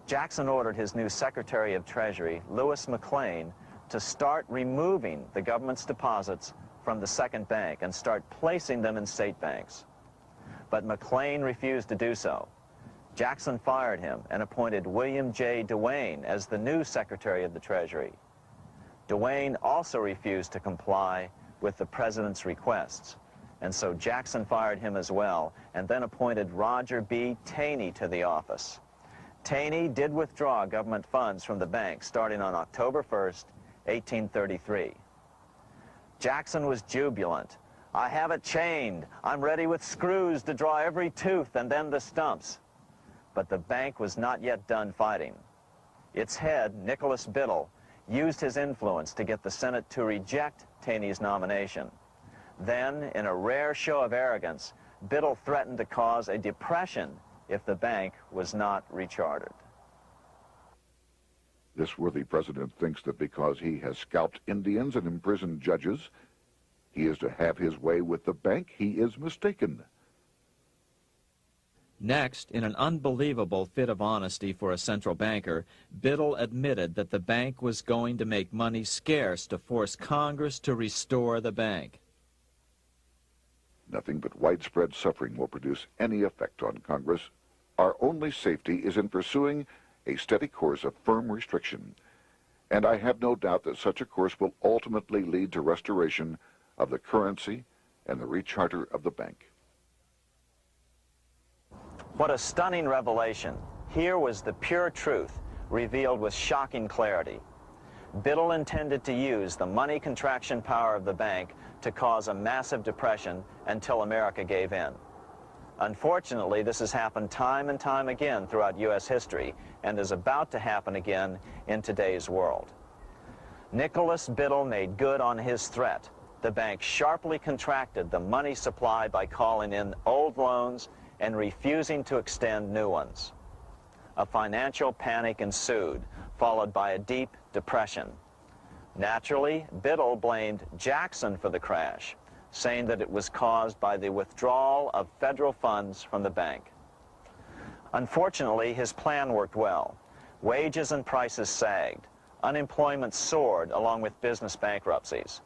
Jackson ordered his new Secretary of Treasury, Lewis McLean, to start removing the government's deposits from the second bank and start placing them in state banks. But McLean refused to do so. Jackson fired him and appointed William J. Duane as the new Secretary of the Treasury. Duane also refused to comply with the president's requests, and so Jackson fired him as well and then appointed Roger B. Taney to the office. Taney did withdraw government funds from the bank starting on October 1st, 1833. Jackson was jubilant. "I have it chained. I'm ready with screws to draw every tooth and then the stumps." But the bank was not yet done fighting. Its head, Nicholas Biddle, used his influence to get the Senate to reject Taney's nomination. Then, in a rare show of arrogance, Biddle threatened to cause a depression if the bank was not rechartered. This worthy president thinks that because he has scalped Indians and imprisoned judges, he is to have his way with the bank. He is mistaken. Next, in an unbelievable fit of honesty for a central banker, Biddle admitted that the bank was going to make money scarce to force Congress to restore the bank. Nothing but widespread suffering will produce any effect on Congress. Our only safety is in pursuing a steady course of firm restriction, and I have no doubt that such a course will ultimately lead to restoration of the currency and the recharter of the bank. What a stunning revelation. Here was the pure truth, revealed with shocking clarity. Biddle intended to use the money contraction power of the bank to cause a massive depression until America gave in. Unfortunately, this has happened time and time again throughout U.S. history and is about to happen again in today's world. Nicholas Biddle made good on his threat. The bank sharply contracted the money supply by calling in old loans and refusing to extend new ones. A financial panic ensued, followed by a deep depression. Naturally, Biddle blamed Jackson for the crash, saying that it was caused by the withdrawal of federal funds from the bank. Unfortunately, his plan worked well. Wages and prices sagged. Unemployment soared along with business bankruptcies.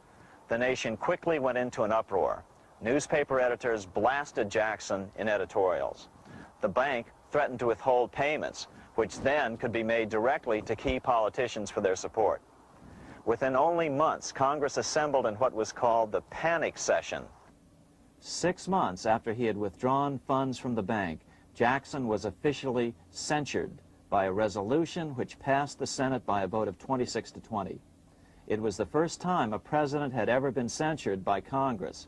The nation quickly went into an uproar. Newspaper editors blasted Jackson in editorials. The bank threatened to withhold payments, which then could be made directly to key politicians for their support. Within only months, Congress assembled in what was called the panic session. 6 months after he had withdrawn funds from the bank, Jackson was officially censured by a resolution which passed the Senate by a vote of 26 to 20. It was the first time a president had ever been censured by Congress.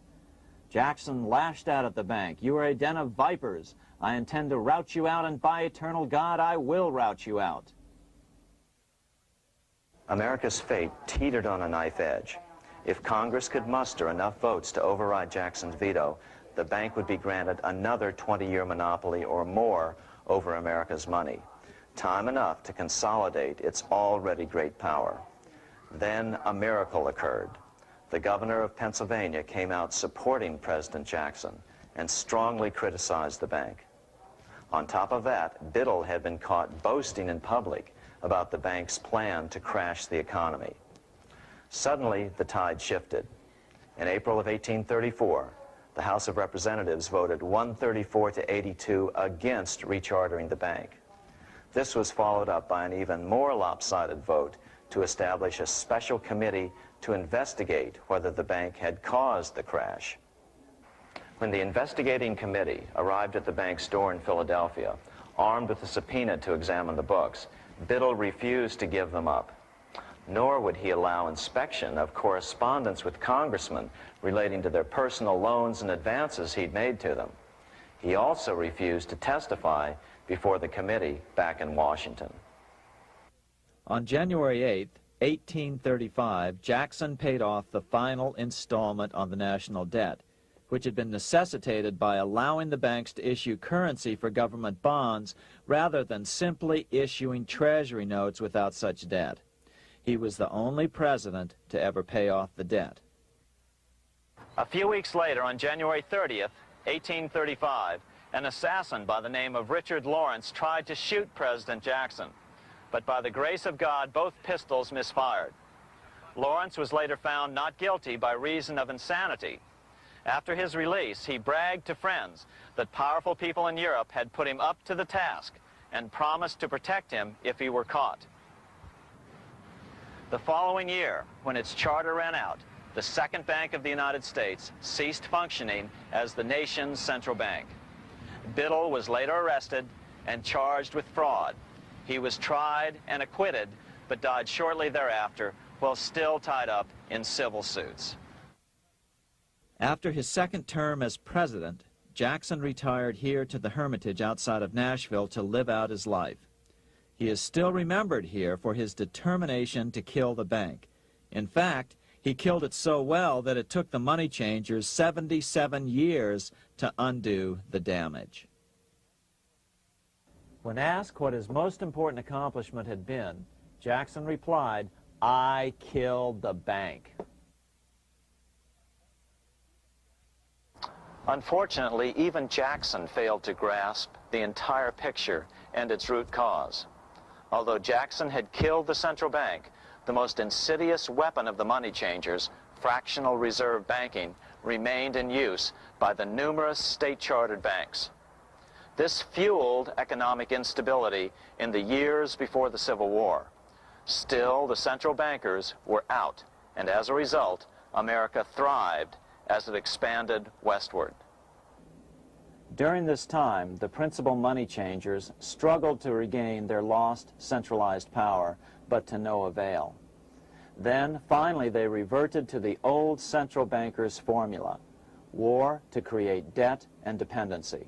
Jackson lashed out at the bank. "You are a den of vipers. I intend to rout you out, and by eternal God, I will rout you out." America's fate teetered on a knife edge. If Congress could muster enough votes to override Jackson's veto, the bank would be granted another 20-year monopoly or more over America's money, time enough to consolidate its already great power. Then a miracle occurred. The governor of Pennsylvania came out supporting President Jackson and strongly criticized the bank. On top of that, Biddle had been caught boasting in public about the bank's plan to crash the economy. Suddenly, the tide shifted. In April of 1834, the House of Representatives voted 134 to 82 against rechartering the bank. This was followed up by an even more lopsided vote to establish a special committee to investigate whether the bank had caused the crash. When the investigating committee arrived at the bank's door in Philadelphia, armed with a subpoena to examine the books, Biddle refused to give them up. Nor would he allow inspection of correspondence with congressmen relating to their personal loans and advances he'd made to them. He also refused to testify before the committee back in Washington. On January 8th, 1835, Jackson paid off the final installment on the national debt, which had been necessitated by allowing the banks to issue currency for government bonds rather than simply issuing treasury notes without such debt. He was the only president to ever pay off the debt. A few weeks later, on January 30th, 1835, an assassin by the name of Richard Lawrence tried to shoot President Jackson, but by the grace of God, both pistols misfired. Lawrence was later found not guilty by reason of insanity. After his release, he bragged to friends that powerful people in Europe had put him up to the task and promised to protect him if he were caught. The following year, when its charter ran out, the Second Bank of the United States ceased functioning as the nation's central bank. Biddle was later arrested and charged with fraud. He was tried and acquitted, but died shortly thereafter while still tied up in civil suits. After his second term as president, Jackson retired here to the Hermitage outside of Nashville to live out his life. He is still remembered here for his determination to kill the bank. In fact, he killed it so well that it took the money changers 77 years to undo the damage. When asked what his most important accomplishment had been, Jackson replied, "I killed the bank." Unfortunately, even Jackson failed to grasp the entire picture and its root cause. Although Jackson had killed the central bank, the most insidious weapon of the money changers, fractional reserve banking, remained in use by the numerous state-chartered banks. This fueled economic instability in the years before the Civil War. Still, the central bankers were out, and as a result, America thrived as it expanded westward. During this time, the principal money changers struggled to regain their lost centralized power, but to no avail. Then, finally, they reverted to the old central bankers' formula: war to create debt and dependency.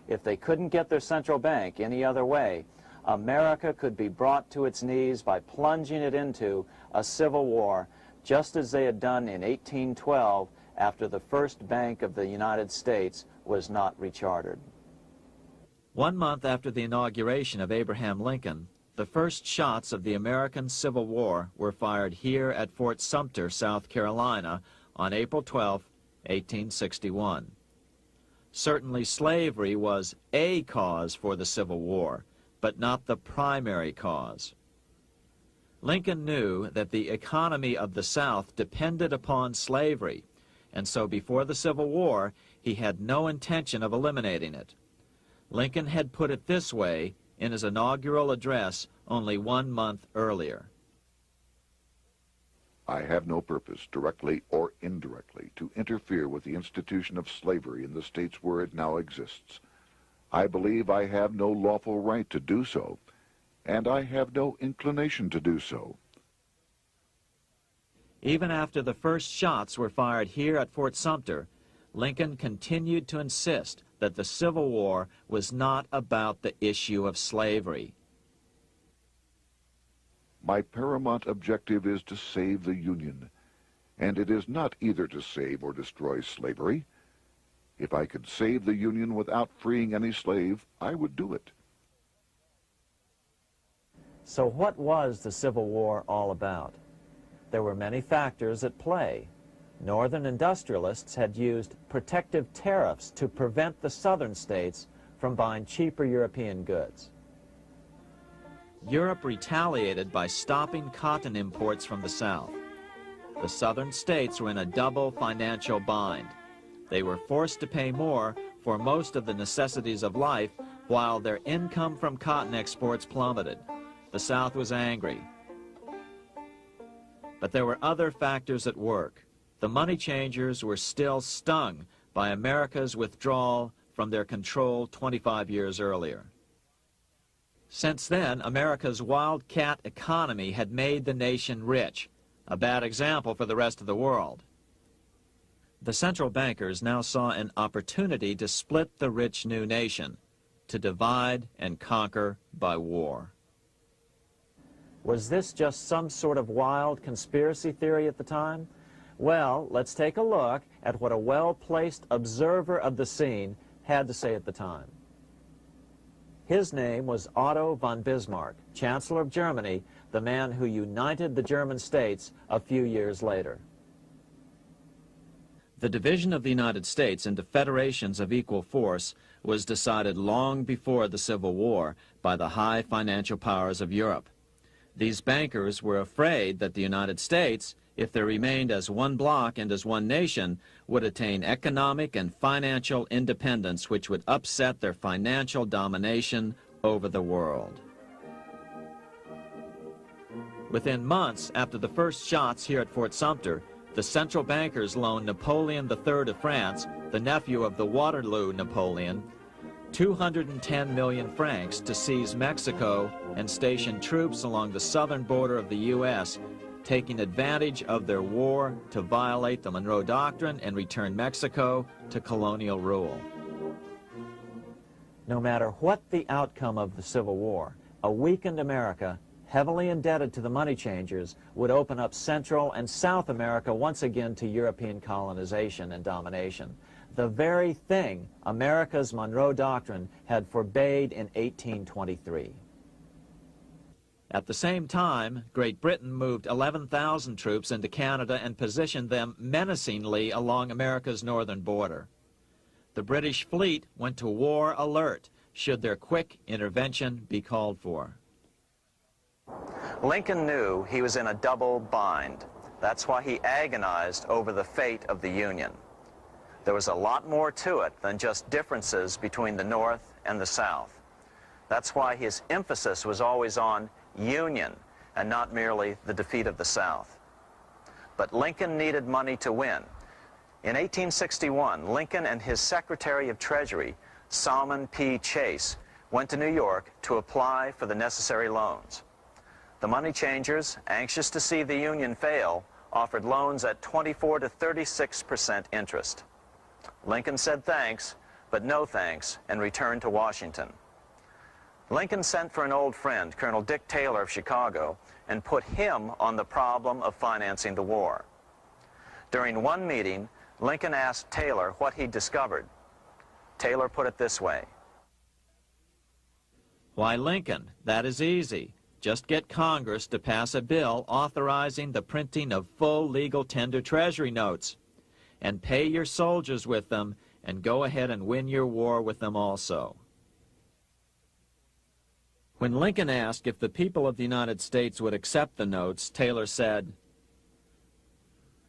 If they couldn't get their central bank any other way, America could be brought to its knees by plunging it into a civil war, just as they had done in 1812 after the first Bank of the United States was not rechartered. 1 month after the inauguration of Abraham Lincoln, the first shots of the American Civil War were fired here at Fort Sumter, South Carolina, on April 12, 1861. Certainly slavery was a cause for the Civil War, but not the primary cause. Lincoln knew that the economy of the South depended upon slavery, and so before the Civil War, he had no intention of eliminating it. Lincoln had put it this way in his inaugural address only 1 month earlier. I have no purpose, directly or indirectly, to interfere with the institution of slavery in the states where it now exists. I believe I have no lawful right to do so, and I have no inclination to do so. Even after the first shots were fired here at Fort Sumter, Lincoln continued to insist that the Civil War was not about the issue of slavery. My paramount objective is to save the Union, and it is not either to save or destroy slavery. If I could save the Union without freeing any slave, I would do it. So what was the Civil War all about? There were many factors at play. Northern industrialists had used protective tariffs to prevent the southern states from buying cheaper European goods. Europe retaliated by stopping cotton imports from the South. The southern states were in a double financial bind. They were forced to pay more for most of the necessities of life, while their income from cotton exports plummeted. The South was angry. But there were other factors at work. The money changers were still stung by America's withdrawal from their control 25 years earlier. Since then, America's wildcat economy had made the nation rich, a bad example for the rest of the world. The central bankers now saw an opportunity to split the rich new nation, to divide and conquer by war. Was this just some sort of wild conspiracy theory at the time? Well, let's take a look at what a well-placed observer of the scene had to say at the time. His name was Otto von Bismarck, Chancellor of Germany, the man who united the German states a few years later. The division of the United States into federations of equal force was decided long before the Civil War by the high financial powers of Europe. These bankers were afraid that the United States, if they remained as one bloc and as one nation, would attain economic and financial independence which would upset their financial domination over the world. Within months after the first shots here at Fort Sumter, the central bankers loaned Napoleon III of France, the nephew of the Waterloo Napoleon, 210 million francs to seize Mexico and station troops along the southern border of the U.S., taking advantage of their war to violate the Monroe Doctrine and return Mexico to colonial rule. No matter what the outcome of the Civil War, a weakened America, heavily indebted to the money changers, would open up Central and South America once again to European colonization and domination. The very thing America's Monroe Doctrine had forbade in 1823. At the same time, Great Britain moved 11,000 troops into Canada and positioned them menacingly along America's northern border. The British fleet went to war alert should their quick intervention be called for. Lincoln knew he was in a double bind. That's why he agonized over the fate of the Union. There was a lot more to it than just differences between the North and the South. That's why his emphasis was always on union and not merely the defeat of the South. But Lincoln needed money to win. In 1861, Lincoln and his Secretary of Treasury, Salmon P. Chase, went to New York to apply for the necessary loans. The money changers, anxious to see the Union fail, offered loans at 24 to 36% interest. Lincoln said thanks, but no thanks, and returned to Washington. Lincoln sent for an old friend, Colonel Dick Taylor of Chicago, and put him on the problem of financing the war. During one meeting, Lincoln asked Taylor what he'd discovered. Taylor put it this way. Why, Lincoln, that is easy. Just get Congress to pass a bill authorizing the printing of full legal tender treasury notes, and pay your soldiers with them, and go ahead and win your war with them also. When Lincoln asked if the people of the United States would accept the notes, Taylor said,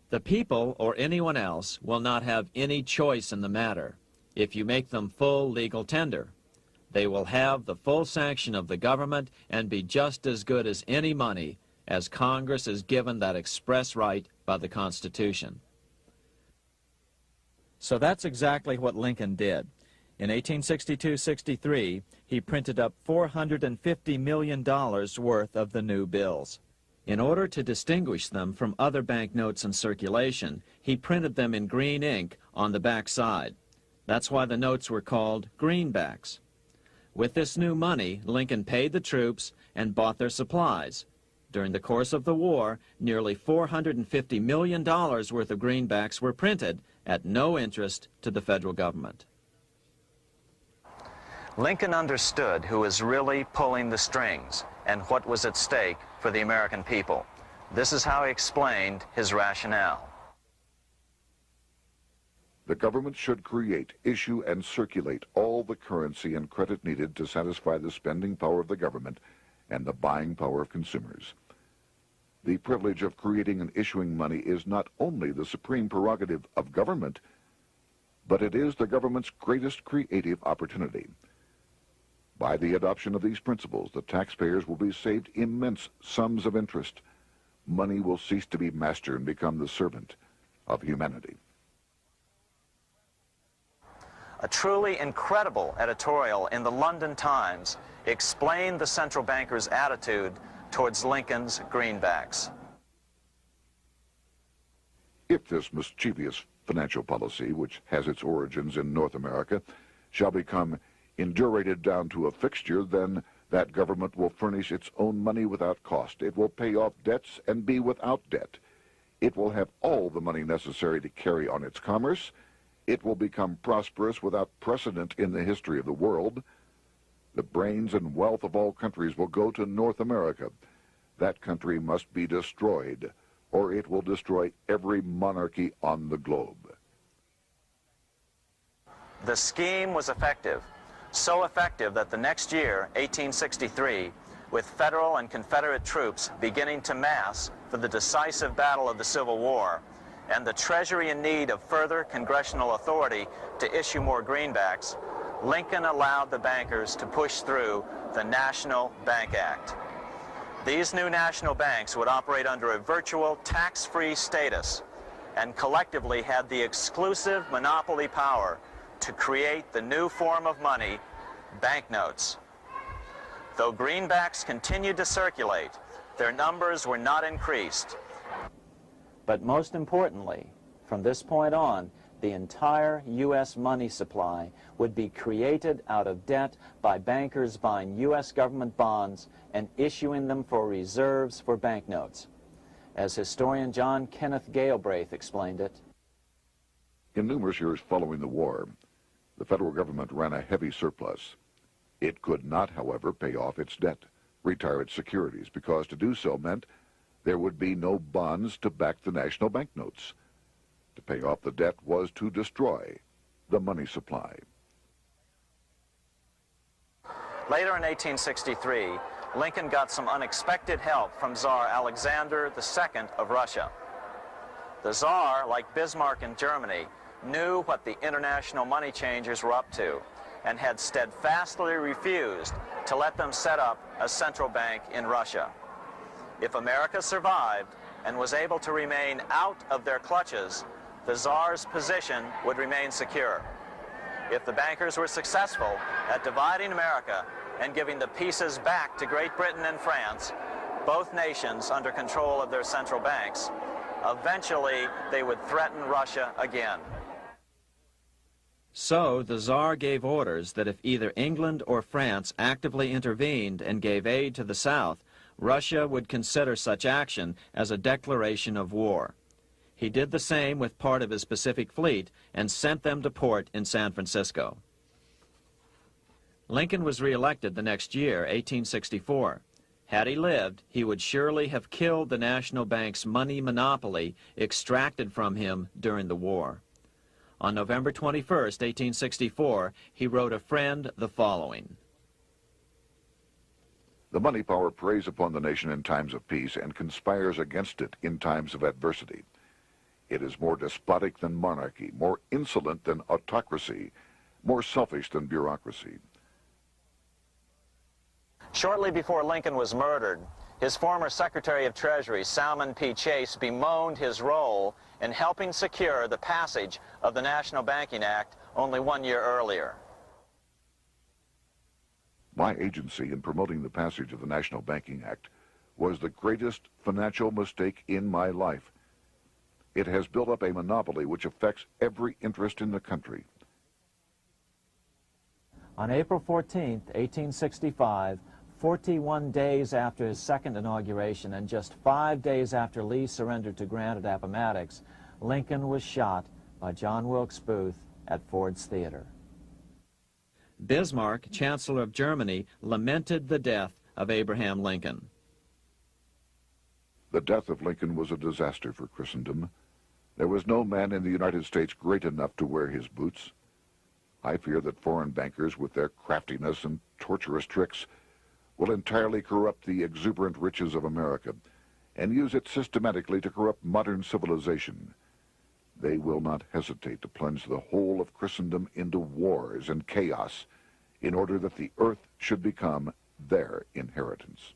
"The people, or anyone else, will not have any choice in the matter if you make them full legal tender. They will have the full sanction of the government and be just as good as any money, as Congress is given that express right by the Constitution." So that's exactly what Lincoln did. In 1862-63, he printed up $450 million worth of the new bills. In order to distinguish them from other banknotes in circulation, he printed them in green ink on the back side. That's why the notes were called greenbacks. With this new money, Lincoln paid the troops and bought their supplies. During the course of the war, nearly $450 million worth of greenbacks were printed at no interest to the federal government. Lincoln understood who was really pulling the strings and what was at stake for the American people. This is how he explained his rationale. The government should create, issue, and circulate all the currency and credit needed to satisfy the spending power of the government and the buying power of consumers. The privilege of creating and issuing money is not only the supreme prerogative of government, but it is the government's greatest creative opportunity. By the adoption of these principles, the taxpayers will be saved immense sums of interest. Money will cease to be master and become the servant of humanity. A truly incredible editorial in the London Times explained the central bankers' attitude towards Lincoln's greenbacks. If this mischievous financial policy, which has its origins in North America, shall become indurated down to a fixture, then That government will furnish its own money without cost. It will pay off debts and be without debt. It will have all the money necessary to carry on its commerce. It will become prosperous without precedent in the history of the world. The brains and wealth of all countries will go to North America. That country must be destroyed, or it will destroy every monarchy on the globe. The scheme was effective, so effective that the next year, 1863, with Federal and Confederate troops beginning to mass for the decisive battle of the Civil War, and the Treasury in need of further congressional authority to issue more greenbacks, Lincoln allowed the bankers to push through the National Bank Act. These new national banks would operate under a virtual tax-free status and collectively had the exclusive monopoly power to create the new form of money, banknotes. Though greenbacks continued to circulate, their numbers were not increased. But most importantly, from this point on, the entire U.S. money supply would be created out of debt by bankers buying U.S. government bonds and issuing them for reserves for banknotes. As historian John Kenneth Galbraith explained it, in numerous years following the war, the federal government ran a heavy surplus. It could not, however, pay off its debt, retire its securities, because to do so meant there would be no bonds to back the national banknotes. To pay off the debt was to destroy the money supply. Later in 1863, Lincoln got some unexpected help from Tsar Alexander II of Russia. The Tsar, like Bismarck in Germany, knew what the international money changers were up to and had steadfastly refused to let them set up a central bank in Russia. If America survived and was able to remain out of their clutches, the Tsar's position would remain secure. If the bankers were successful at dividing America and giving the pieces back to Great Britain and France, both nations under control of their central banks, eventually they would threaten Russia again. So the Tsar gave orders that if either England or France actively intervened and gave aid to the South, Russia would consider such action as a declaration of war. He did the same with part of his Pacific Fleet and sent them to port in San Francisco. Lincoln was reelected the next year, 1864. Had he lived, he would surely have killed the national bank's money monopoly extracted from him during the war. On November 21st, 1864, he wrote a friend the following. The money power preys upon the nation in times of peace and conspires against it in times of adversity. It is more despotic than monarchy, more insolent than autocracy, more selfish than bureaucracy. Shortly before Lincoln was murdered, his former Secretary of Treasury, Salmon P. Chase, bemoaned his role in helping secure the passage of the National Banking Act only 1 year earlier. My agency in promoting the passage of the National Banking Act was the greatest financial mistake in my life. It has built up a monopoly which affects every interest in the country. On April 14, 1865, 41 days after his second inauguration and just 5 days after Lee surrendered to Grant at Appomattox, Lincoln was shot by John Wilkes Booth at Ford's Theater. Bismarck, Chancellor of Germany, lamented the death of Abraham Lincoln. The death of Lincoln was a disaster for Christendom. There was no man in the United States great enough to wear his boots. I fear that foreign bankers, with their craftiness and tortuous tricks, will entirely corrupt the exuberant riches of America and use it systematically to corrupt modern civilization. They will not hesitate to plunge the whole of Christendom into wars and chaos in order that the earth should become their inheritance.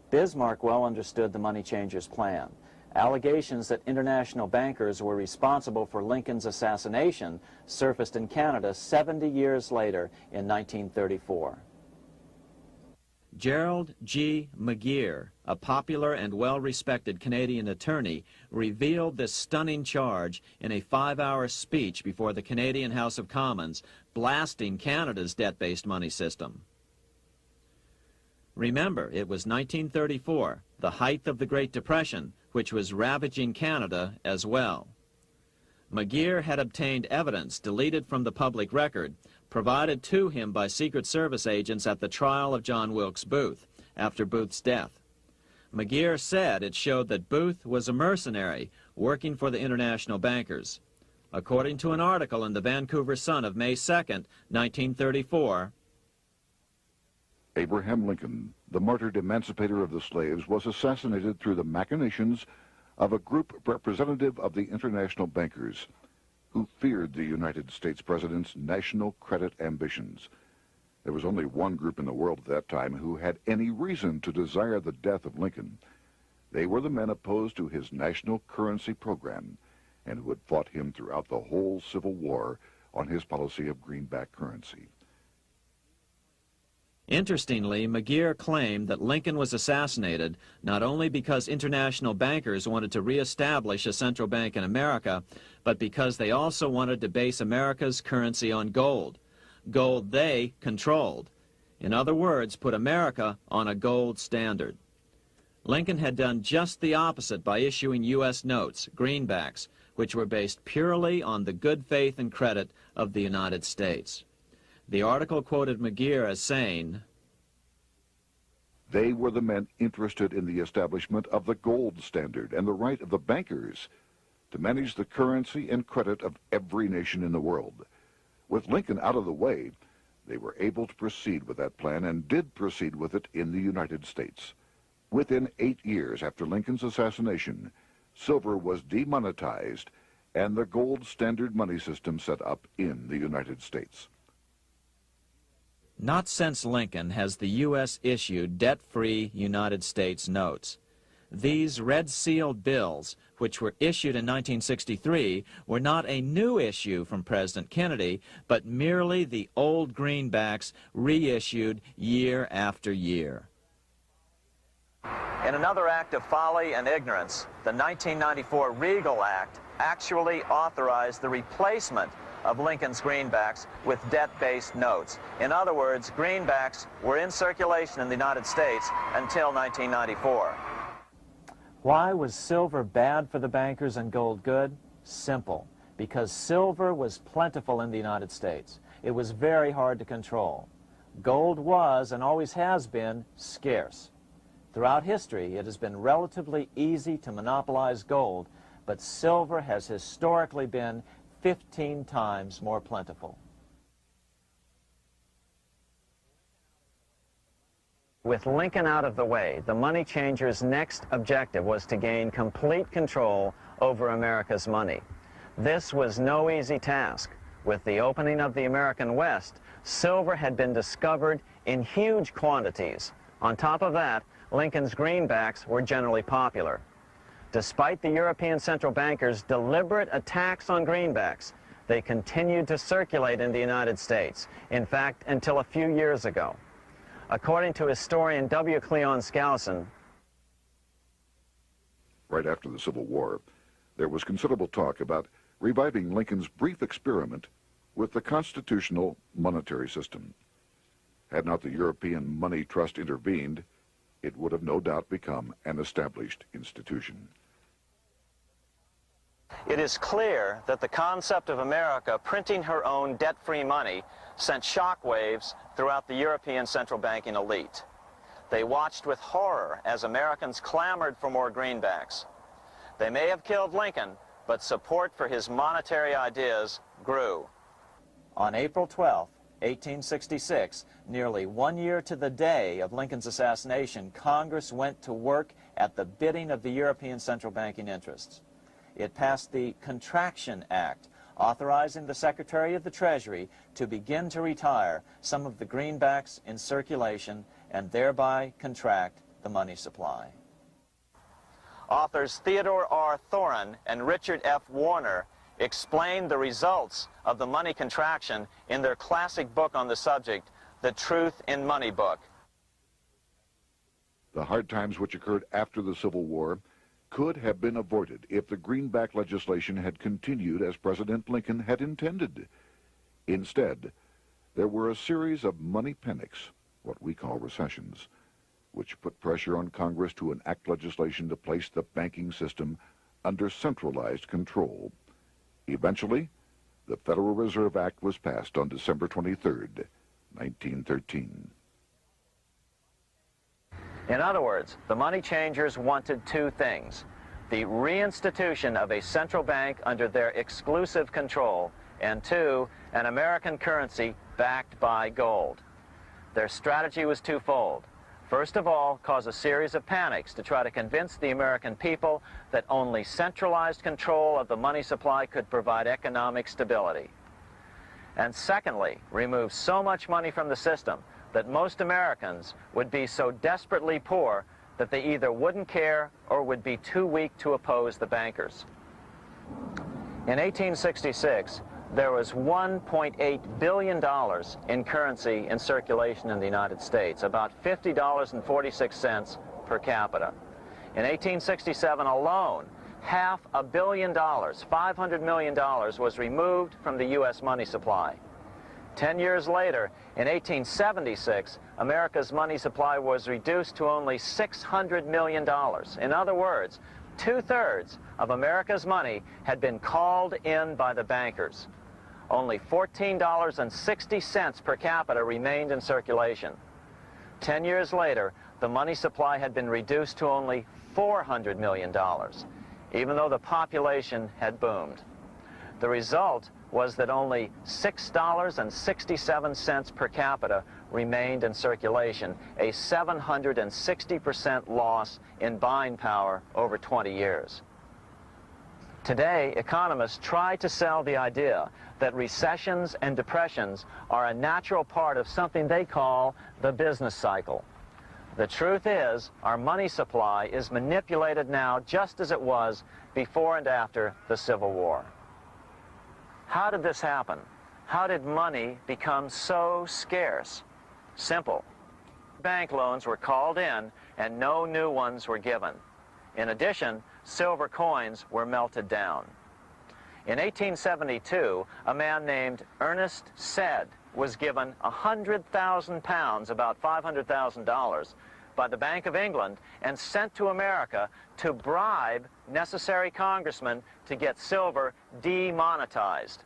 Bismarck well understood the money changers' plan. Allegations that international bankers were responsible for Lincoln's assassination surfaced in Canada 70 years later in 1934. Gerald G. McGeer, a popular and well-respected Canadian attorney, revealed this stunning charge in a 5-hour speech before the Canadian House of Commons, blasting Canada's debt-based money system. Remember, it was 1934, the height of the Great Depression, which was ravaging Canada as well. McGeer had obtained evidence deleted from the public record, provided to him by Secret Service agents at the trial of John Wilkes Booth after Booth's death. McGeer said it showed that Booth was a mercenary working for the international bankers. According to an article in the Vancouver Sun of May 2nd, 1934, Abraham Lincoln, the martyred emancipator of the slaves, was assassinated through the machinations of a group representative of the international bankers who feared the United States president's national credit ambitions. There was only one group in the world at that time who had any reason to desire the death of Lincoln. They were the men opposed to his national currency program and who had fought him throughout the whole Civil War on his policy of greenback currency. Interestingly, McGeer claimed that Lincoln was assassinated not only because international bankers wanted to reestablish a central bank in America, but because they also wanted to base America's currency on gold. Gold they controlled. In other words, put America on a gold standard. Lincoln had done just the opposite by issuing U.S. notes, greenbacks, which were based purely on the good faith and credit of the United States. The article quoted McGeer as saying, "They were the men interested in the establishment of the gold standard and the right of the bankers to manage the currency and credit of every nation in the world. With Lincoln out of the way, they were able to proceed with that plan and did proceed with it in the United States. Within 8 years after Lincoln's assassination, silver was demonetized and the gold standard money system set up in the United States." Not since Lincoln has the U.S. issued debt-free United States notes. These red-sealed bills, which were issued in 1963, were not a new issue from President Kennedy, but merely the old greenbacks reissued year after year. In another act of folly and ignorance, the 1994 Regal Act actually authorized the replacement of Lincoln's greenbacks with debt-based notes. In other words, greenbacks were in circulation in the United States until 1994. Why was silver bad for the bankers and gold good? Simple. Because silver was plentiful in the United States. It was very hard to control. Gold was, and always has been, scarce. Throughout history, it has been relatively easy to monopolize gold, but silver has historically been 15 times more plentiful. With Lincoln out of the way, the money changers' next objective was to gain complete control over America's money. This was no easy task. With the opening of the American West, silver had been discovered in huge quantities. On top of that, Lincoln's greenbacks were generally popular. Despite the European central bankers' deliberate attacks on greenbacks, they continued to circulate in the United States, in fact, until a few years ago. According to historian W. Cleon Skousen, right after the Civil War, there was considerable talk about reviving Lincoln's brief experiment with the constitutional monetary system. Had not the European Money Trust intervened, it would have no doubt become an established institution. It is clear that the concept of America printing her own debt-free money sent shockwaves throughout the European central banking elite. They watched with horror as Americans clamored for more greenbacks. They may have killed Lincoln, but support for his monetary ideas grew. On April 12, 1866, nearly 1 year to the day of Lincoln's assassination, Congress went to work at the bidding of the European central banking interests. It passed the Contraction Act, authorizing the Secretary of the Treasury to begin to retire some of the greenbacks in circulation and thereby contract the money supply. Authors Theodore R. Thorin and Richard F. Warner explained the results of the money contraction in their classic book on the subject, The Truth in Money Book. The hard times which occurred after the Civil War could have been avoided if the greenback legislation had continued as President Lincoln had intended. Instead, there were a series of money panics, what we call recessions, which put pressure on Congress to enact legislation to place the banking system under centralized control. Eventually, the Federal Reserve Act was passed on December 23rd, 1913. In other words, the money changers wanted two things: the reinstitution of a central bank under their exclusive control, and two, an American currency backed by gold. Their strategy was twofold. First of all, cause a series of panics to try to convince the American people that only centralized control of the money supply could provide economic stability. And secondly, remove so much money from the system that most Americans would be so desperately poor that they either wouldn't care or would be too weak to oppose the bankers. In 1866, there was $1.8 billion in currency in circulation in the United States, about $50.46 per capita. In 1867 alone, $500 million, $500 million, was removed from the U.S. money supply. 10 years later, in 1876, America's money supply was reduced to only $600 million. In other words, 2/3 of America's money had been called in by the bankers. Only $14.60 per capita remained in circulation. 10 years later, the money supply had been reduced to only $400 million, even though the population had boomed. The result was that only $6.67 per capita remained in circulation, a 760% loss in buying power over 20 years. Today, economists try to sell the idea that recessions and depressions are a natural part of something they call the business cycle. The truth is, our money supply is manipulated now just as it was before and after the Civil War. How did this happen? How did money become so scarce? Simple. Bank loans were called in and no new ones were given. In addition, silver coins were melted down. In 1872, a man named Ernest Sed was given 100,000 pounds, about $500,000, by the Bank of England and sent to America to bribe necessary congressmen to get silver demonetized.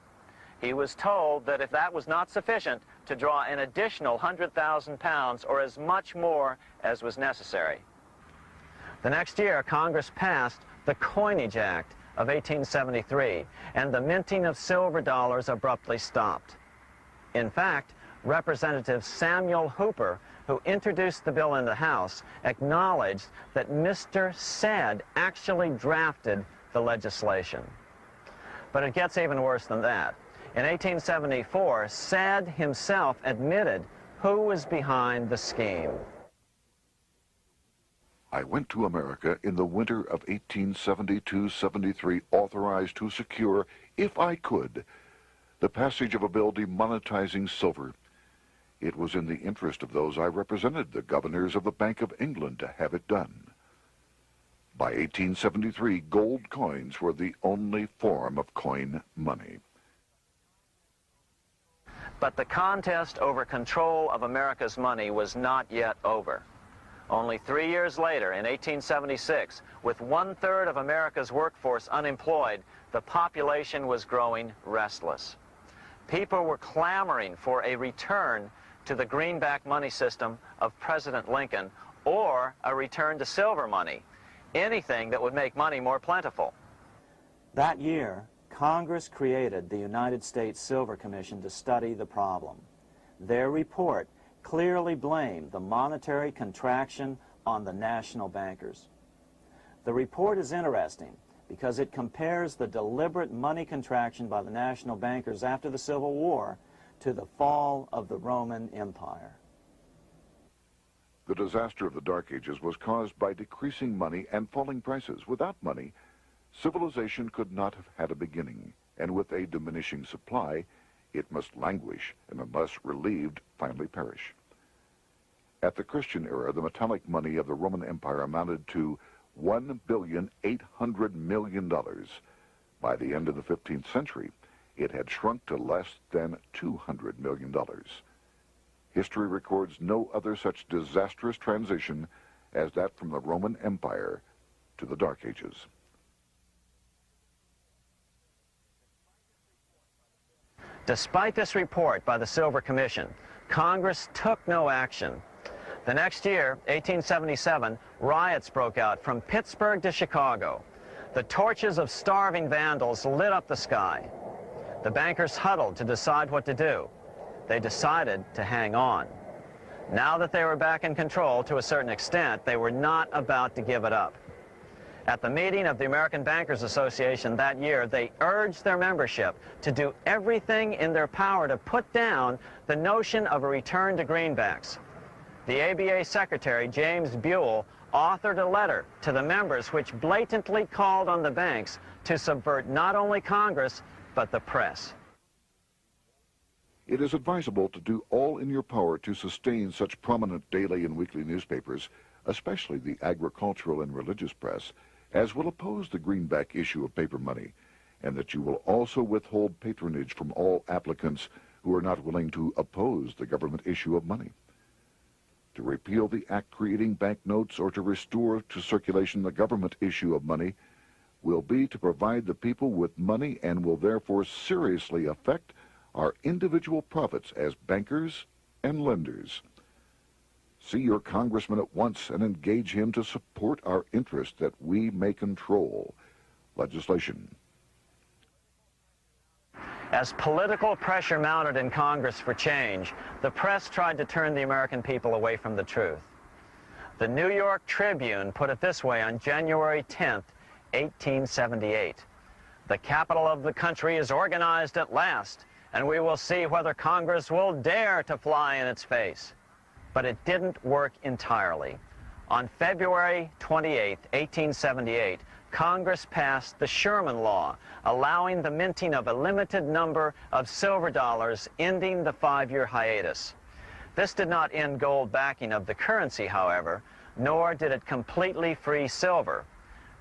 He was told that if that was not sufficient, to draw an additional 100,000 pounds or as much more as was necessary. The next year, Congress passed the Coinage Act of 1873, and the minting of silver dollars abruptly stopped. In fact, Representative Samuel Hooper, who introduced the bill in the House, acknowledged that Mr. Sed actually drafted the legislation. But it gets even worse than that. In 1874, Sed himself admitted who was behind the scheme. I went to America in the winter of 1872-73, authorized to secure, if I could, the passage of a bill demonetizing silver. It was in the interest of those I represented, the governors of the Bank of England, to have it done. By 1873, gold coins were the only form of coin money. But the contest over control of America's money was not yet over. Only 3 years later, in 1876, with 1/3 of America's workforce unemployed, the population was growing restless. People were clamoring for a return to the greenback money system of President Lincoln, or a return to silver money, anything that would make money more plentiful. That year, Congress created the United States Silver Commission to study the problem. Their report clearly blamed the monetary contraction on the national bankers. The report is interesting because it compares the deliberate money contraction by the national bankers after the Civil War to the fall of the Roman Empire. The disaster of the Dark Ages was caused by decreasing money and falling prices. Without money, civilization could not have had a beginning, and with a diminishing supply, it must languish, and unless relieved, finally perish. At the Christian era, the metallic money of the Roman Empire amounted to $1,800,000,000. By the end of the 15th century, it had shrunk to less than $200 million. History records no other such disastrous transition as that from the Roman Empire to the Dark Ages. Despite this report by the Silver Commission, Congress took no action. The next year, 1877, riots broke out from Pittsburgh to Chicago. The torches of starving vandals lit up the sky. The bankers huddled to decide what to do. They decided to hang on. Now that they were back in control to a certain extent, they were not about to give it up. At the meeting of the American Bankers Association that year, they urged their membership to do everything in their power to put down the notion of a return to greenbacks. The ABA Secretary, James Buell, authored a letter to the members which blatantly called on the banks to subvert not only Congress, but the press. It is advisable to do all in your power to sustain such prominent daily and weekly newspapers, especially the agricultural and religious press, as will oppose the greenback issue of paper money, and that you will also withhold patronage from all applicants who are not willing to oppose the government issue of money. To repeal the act creating banknotes or to restore to circulation the government issue of money will be to provide the people with money and will therefore seriously affect our individual profits as bankers and lenders. See your congressman at once and engage him to support our interest that we may control legislation. As political pressure mounted in Congress for change, the press tried to turn the American people away from the truth. The New York Tribune put it this way on January 10th, 1878. "The capital of the country is organized at last, and we will see whether Congress will dare to fly in its face." But it didn't work entirely. On February 28, 1878, Congress passed the Sherman Law, allowing the minting of a limited number of silver dollars, ending the 5-year hiatus. This did not end gold backing of the currency, however, nor did it completely free silver.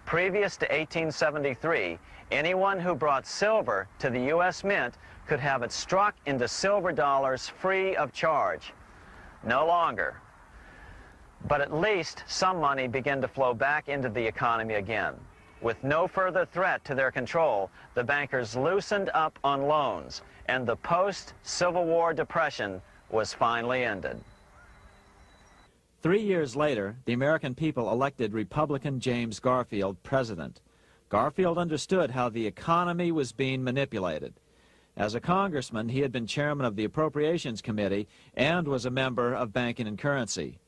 Previous to 1873, anyone who brought silver to the U.S. Mint could have it struck into silver dollars free of charge. No longer. But at least some money began to flow back into the economy again. With no further threat to their control, the bankers loosened up on loans, and the post-Civil War depression was finally ended. 3 years later, the American people elected Republican James Garfield president. Garfield understood how the economy was being manipulated. As a congressman, he had been chairman of the Appropriations Committee and was a member of Banking and Currency.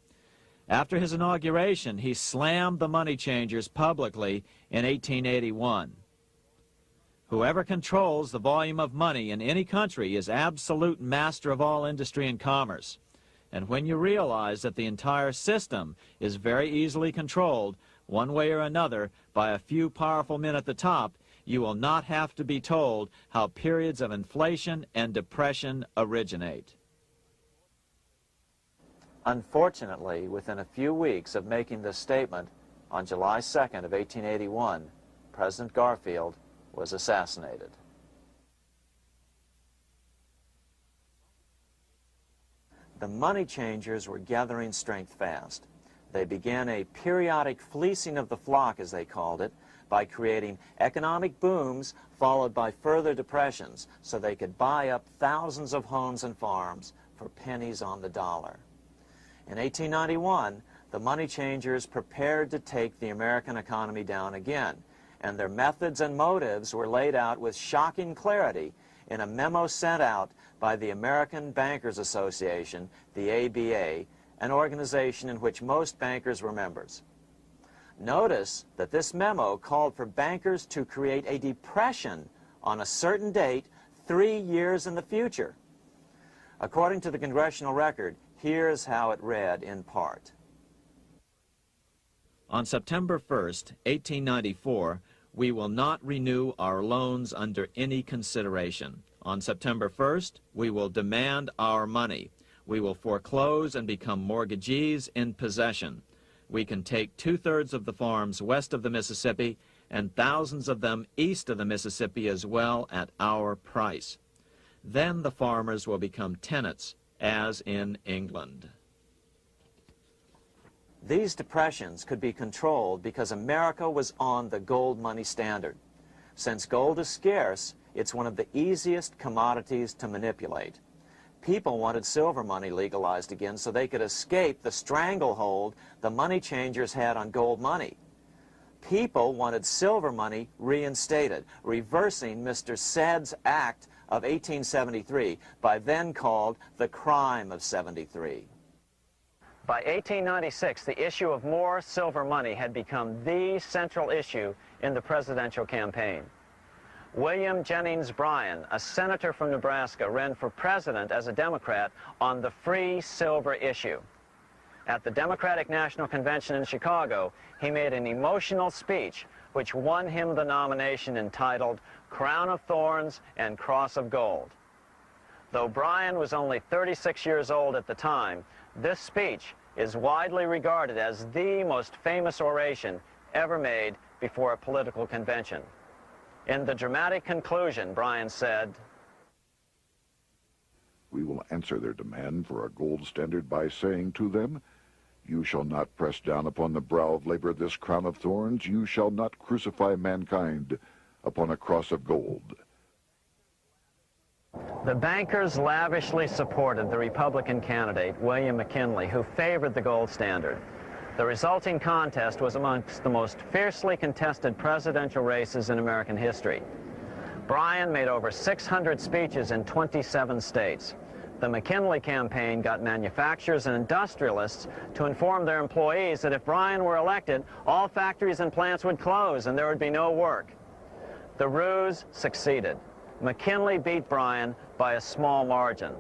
After his inauguration, he slammed the money changers publicly in 1881. Whoever controls the volume of money in any country is absolute master of all industry and commerce. And when you realize that the entire system is very easily controlled, one way or another, by a few powerful men at the top, you will not have to be told how periods of inflation and depression originate. Unfortunately, within a few weeks of making this statement, on July 2nd of 1881, President Garfield was assassinated. The money changers were gathering strength fast. They began a periodic fleecing of the flock, as they called it, by creating economic booms followed by further depressions so they could buy up thousands of homes and farms for pennies on the dollar. In 1891, the money changers prepared to take the American economy down again, and their methods and motives were laid out with shocking clarity in a memo sent out by the American Bankers Association, the ABA, an organization in which most bankers were members. Notice that this memo called for bankers to create a depression on a certain date 3 years in the future. According to the congressional record, here's how it read in part. On September 1st, 1894, we will not renew our loans under any consideration. On September 1st, we will demand our money. We will foreclose and become mortgagees in possession. We can take 2/3 of the farms west of the Mississippi and thousands of them east of the Mississippi as well at our price. Then the farmers will become tenants, as in England. These depressions could be controlled because America was on the gold money standard. Since gold is scarce, it's one of the easiest commodities to manipulate. People wanted silver money legalized again so they could escape the stranglehold the money changers had on gold money. People wanted silver money reinstated, reversing Mr. Said's Act of 1873, by then called the Crime of '73. By 1896, the issue of more silver money had become the central issue in the presidential campaign. William Jennings Bryan, a senator from Nebraska, ran for president as a Democrat on the free silver issue. At the Democratic National Convention in Chicago, he made an emotional speech which won him the nomination, entitled Crown of Thorns and Cross of Gold. Though Bryan was only 36 years old at the time, this speech is widely regarded as the most famous oration ever made before a political convention. In the dramatic conclusion, Bryan said, "We will answer their demand for a gold standard by saying to them, you shall not press down upon the brow of labor this crown of thorns. You shall not crucify mankind upon a cross of gold." The bankers lavishly supported the Republican candidate, William McKinley, who favored the gold standard. The resulting contest was amongst the most fiercely contested presidential races in American history. Bryan made over 600 speeches in 27 states. The McKinley campaign got manufacturers and industrialists to inform their employees that if Bryan were elected, all factories and plants would close and there would be no work. The ruse succeeded. McKinley beat Bryan by a small margin.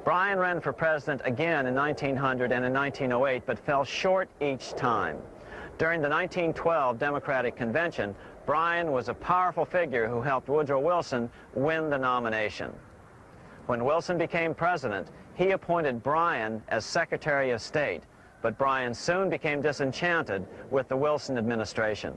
Bryan ran for president again in 1900 and in 1908, but fell short each time. During the 1912 Democratic Convention, Bryan was a powerful figure who helped Woodrow Wilson win the nomination. When Wilson became president, he appointed Bryan as Secretary of State, but Bryan soon became disenchanted with the Wilson administration.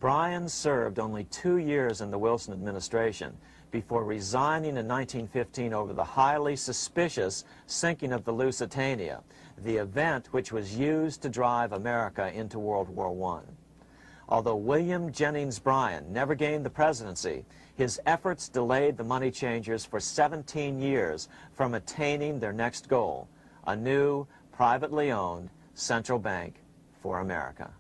Bryan served only 2 years in the Wilson administration before resigning in 1915 over the highly suspicious sinking of the Lusitania, the event which was used to drive America into World War I. Although William Jennings Bryan never gained the presidency, his efforts delayed the money changers for 17 years from attaining their next goal, a new, privately owned central bank for America.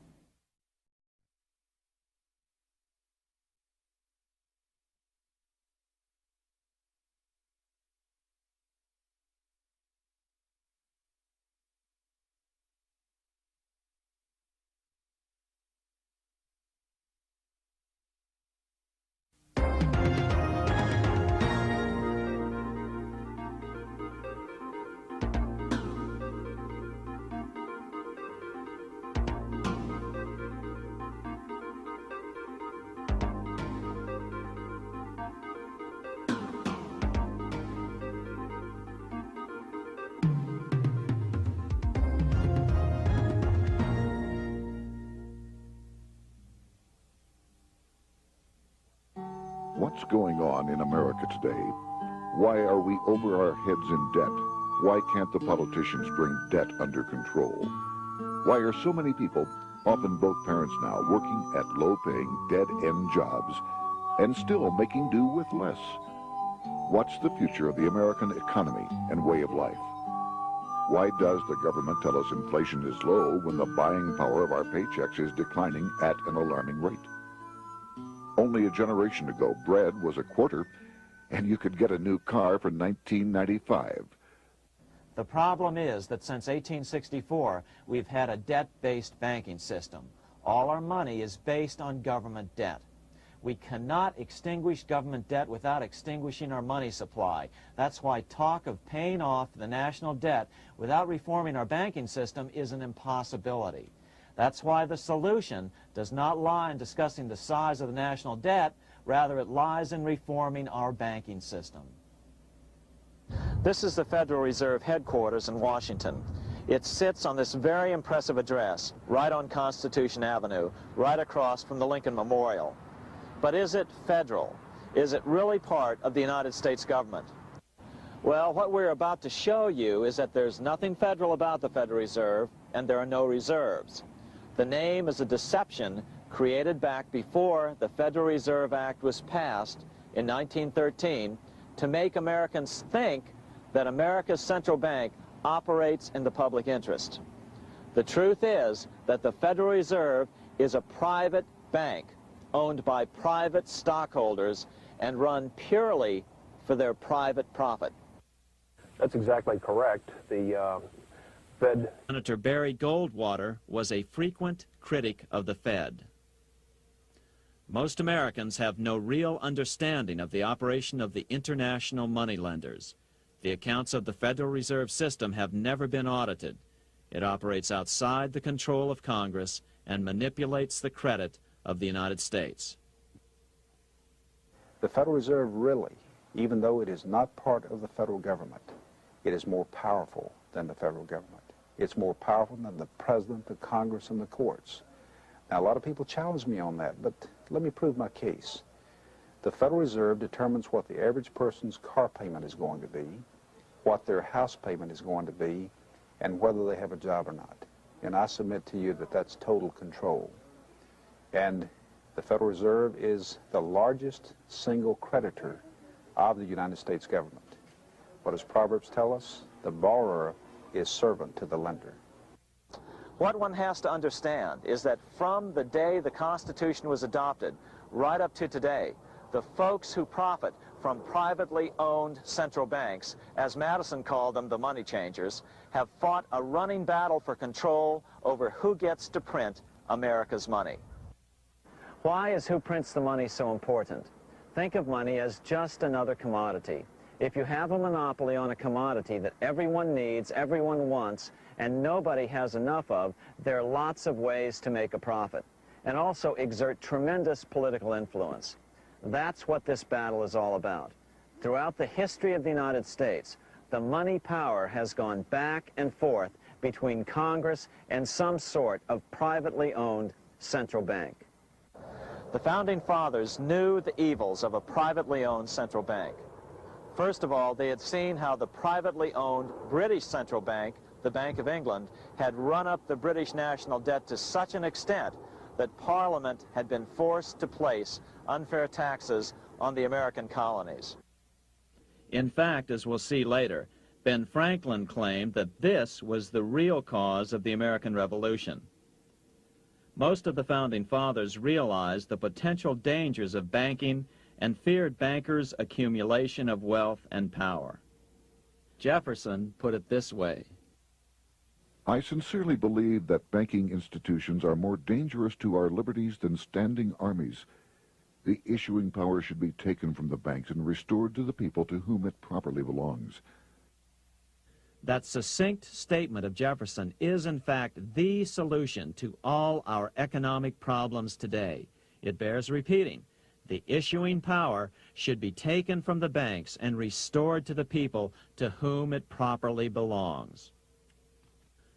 What's going on in America today? Why are we over our heads in debt? Why can't the politicians bring debt under control? Why are so many people, often both parents now, working at low-paying, dead-end jobs and still making do with less? What's the future of the American economy and way of life? Why does the government tell us inflation is low when the buying power of our paychecks is declining at an alarming rate? Only a generation ago, bread was a quarter, and you could get a new car for $19.95. The problem is that since 1864, we've had a debt-based banking system. All our money is based on government debt. We cannot extinguish government debt without extinguishing our money supply. That's why talk of paying off the national debt without reforming our banking system is an impossibility. That's why the solution does not lie in discussing the size of the national debt, rather it lies in reforming our banking system. This is the Federal Reserve headquarters in Washington. It sits on this very impressive address, right on Constitution Avenue, right across from the Lincoln Memorial. But is it federal? Is it really part of the United States government? Well, what we're about to show you is that there's nothing federal about the Federal Reserve, and there are no reserves. The name is a deception created back before the Federal Reserve Act was passed in 1913 to make Americans think that America's central bank operates in the public interest. The truth is that the Federal Reserve is a private bank owned by private stockholders and run purely for their private profit. That's exactly correct. The Fed... Senator Barry Goldwater was a frequent critic of the Fed. Most Americans have no real understanding of the operation of the international moneylenders. The accounts of the Federal Reserve System have never been audited. It operates outside the control of Congress and manipulates the credit of the United States. The Federal Reserve really, even though it is not part of the federal government, it is more powerful than the federal government. It's more powerful than the President, the Congress, and the courts. Now, a lot of people challenge me on that, but let me prove my case. The Federal Reserve determines what the average person's car payment is going to be, what their house payment is going to be, and whether they have a job or not. And I submit to you that that's total control. And the Federal Reserve is the largest single creditor of the United States government. What does Proverbs tell us? The borrower is servant to the lender. What one has to understand is that from the day the Constitution was adopted right up to today, the folks who profit from privately owned central banks, as Madison called them, the money changers, have fought a running battle for control over who gets to print America's money. Why is who prints the money so important? Think of money as just another commodity. If you have a monopoly on a commodity that everyone needs, everyone wants, and nobody has enough of, there are lots of ways to make a profit, and also exert tremendous political influence. That's what this battle is all about. Throughout the history of the United States, the money power has gone back and forth between Congress and some sort of privately owned central bank. The Founding Fathers knew the evils of a privately owned central bank. First of all, they had seen how the privately owned British central bank, the Bank of England, had run up the British national debt to such an extent that Parliament had been forced to place unfair taxes on the American colonies. In fact, as we'll see later, Ben Franklin claimed that this was the real cause of the American Revolution. Most of the Founding Fathers realized the potential dangers of banking and feared bankers' accumulation of wealth and power. Jefferson put it this way: I sincerely believe that banking institutions are more dangerous to our liberties than standing armies. The issuing power should be taken from the banks and restored to the people to whom it properly belongs. That succinct statement of Jefferson is, in fact, the solution to all our economic problems today. It bears repeating. The issuing power should be taken from the banks and restored to the people to whom it properly belongs.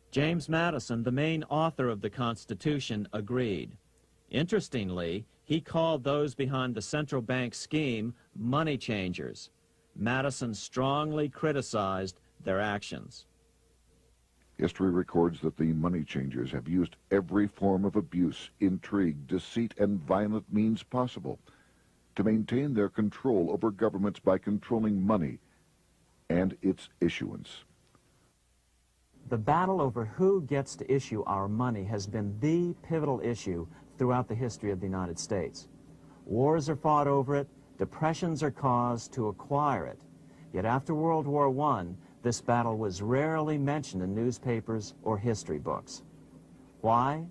James Madison, the main author of the Constitution, agreed. Interestingly, he called those behind the central bank scheme money changers. Madison strongly criticized their actions. History records that the money changers have used every form of abuse, intrigue, deceit, and violent means possible to maintain their control over governments by controlling money and its issuance. The battle over who gets to issue our money has been the pivotal issue throughout the history of the United States. Wars are fought over it, depressions are caused to acquire it. Yet after World War I, this battle was rarely mentioned in newspapers or history books. Why?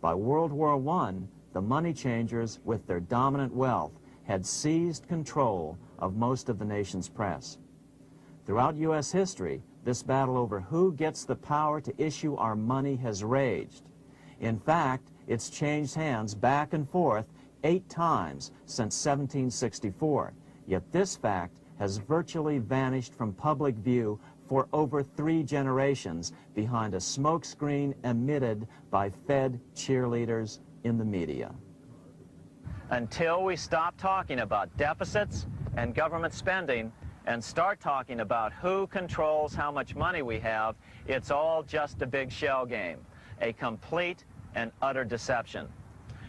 By World War I, the money changers, with their dominant wealth, had seized control of most of the nation's press. Throughout U.S. history, this battle over who gets the power to issue our money has raged. In fact, it's changed hands back and forth 8 times since 1764. Yet this fact has virtually vanished from public view for over 3 generations behind a smokescreen emitted by Fed cheerleaders in the media. Until we stop talking about deficits and government spending and start talking about who controls how much money we have, it's all just a big shell game, a complete and utter deception.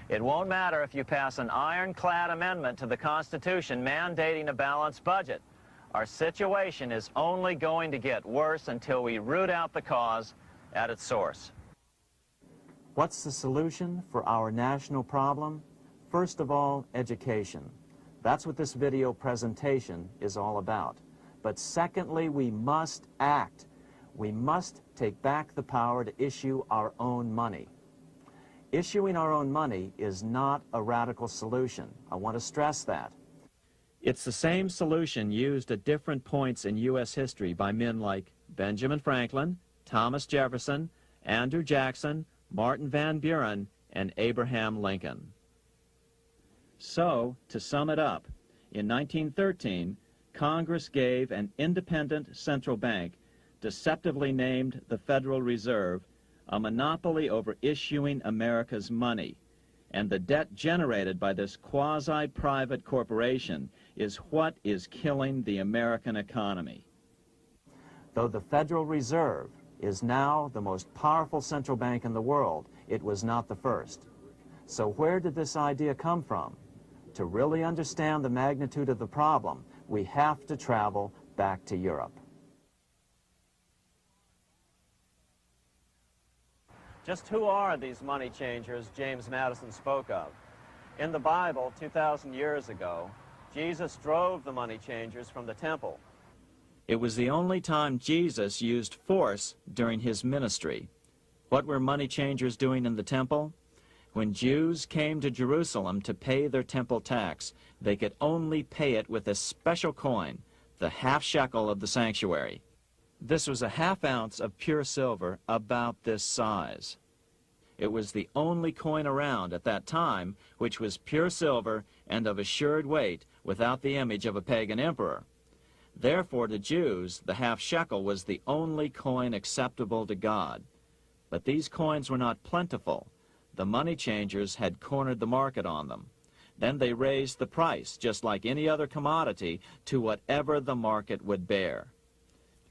It won't matter if you pass an ironclad amendment to the Constitution mandating a balanced budget. Our situation is only going to get worse until we root out the cause at its source. What's the solution for our national problem? First of all, education. That's what this video presentation is all about. But secondly, we must act. We must take back the power to issue our own money. Issuing our own money is not a radical solution. I want to stress that. It's the same solution used at different points in U.S. history by men like Benjamin Franklin, Thomas Jefferson, Andrew Jackson, Martin Van Buren, and Abraham Lincoln. So, to sum it up, in 1913, Congress gave an independent central bank, deceptively named the Federal Reserve, a monopoly over issuing America's money, and the debt generated by this quasi-private corporation is what is killing the American economy. Though the Federal Reserve is now the most powerful central bank in the world, it was not the first. So where did this idea come from? To really understand the magnitude of the problem, we have to travel back to Europe. Just who are these money changers James Madison spoke of? In the Bible, 2,000 years ago, Jesus drove the money changers from the temple. It was the only time Jesus used force during his ministry. What were money changers doing in the temple? When Jews came to Jerusalem to pay their temple tax, they could only pay it with a special coin, the half shekel of the sanctuary. This was a half ounce of pure silver about this size. It was the only coin around at that time which was pure silver and of assured weight without the image of a pagan emperor. Therefore, to Jews, the half shekel was the only coin acceptable to God. But these coins were not plentiful. The money changers had cornered the market on them. Then they raised the price, just like any other commodity, to whatever the market would bear.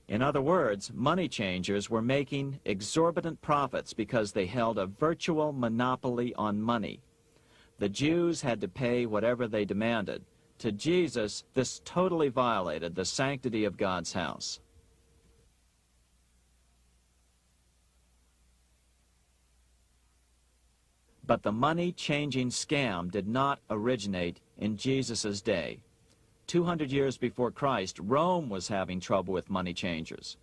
In other words, money changers were making exorbitant profits because they held a virtual monopoly on money. The Jews had to pay whatever they demanded. To Jesus, this totally violated the sanctity of God's house. But the money-changing scam did not originate in Jesus' day. 200 years before Christ, Rome was having trouble with money changers.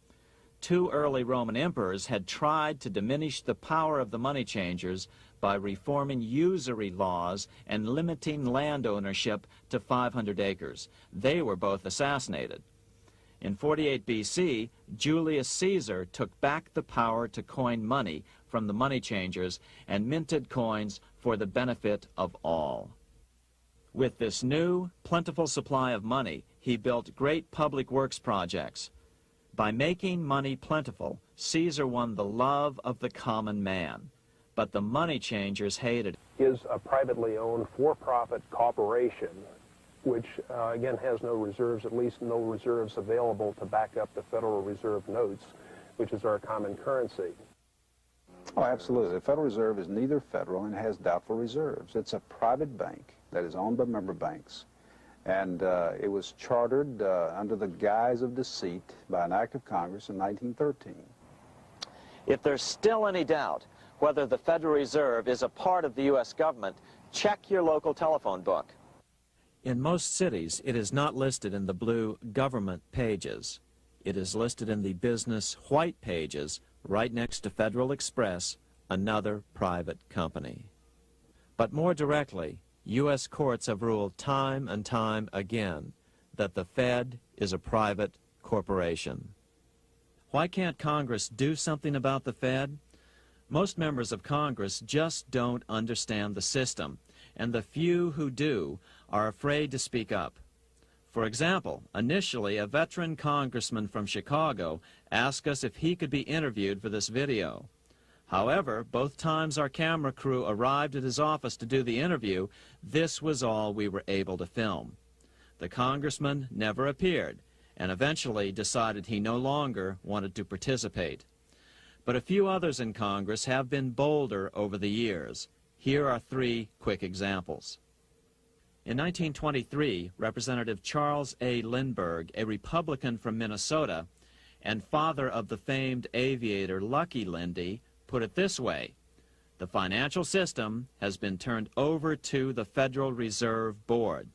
2 early Roman emperors had tried to diminish the power of the money changers by reforming usury laws and limiting land ownership to 500 acres. They were both assassinated. In 48 BC, Julius Caesar took back the power to coin money from the money changers and minted coins for the benefit of all. With this new, plentiful supply of money, he built great public works projects. By making money plentiful, Caesar won the love of the common man. But the money changers hated it. Is a privately owned for-profit corporation which, again, has no reserves, at least no reserves available to back up the Federal Reserve notes, which is our common currency. Oh, absolutely. The Federal Reserve is neither federal and has doubtful reserves. It's a private bank that is owned by member banks. And it was chartered under the guise of deceit by an act of Congress in 1913. If there's still any doubt whether the Federal Reserve is a part of the U.S. government, check your local telephone book. In most cities, it is not listed in the blue government pages. It is listed in the business white pages right next to Federal Express, another private company. But more directly, U.S. courts have ruled time and time again that the Fed is a private corporation. Why can't Congress do something about the Fed? Most members of Congress just don't understand the system, and the few who do are afraid to speak up. For example, initially a veteran congressman from Chicago asked us if he could be interviewed for this video. However, both times our camera crew arrived at his office to do the interview, this was all we were able to film. The congressman never appeared and eventually decided he no longer wanted to participate. But a few others in Congress have been bolder over the years. Here are 3 quick examples. In 1923, Representative Charles A. Lindbergh, a Republican from Minnesota and father of the famed aviator Lucky Lindy, put it this way: the financial system has been turned over to the Federal Reserve Board.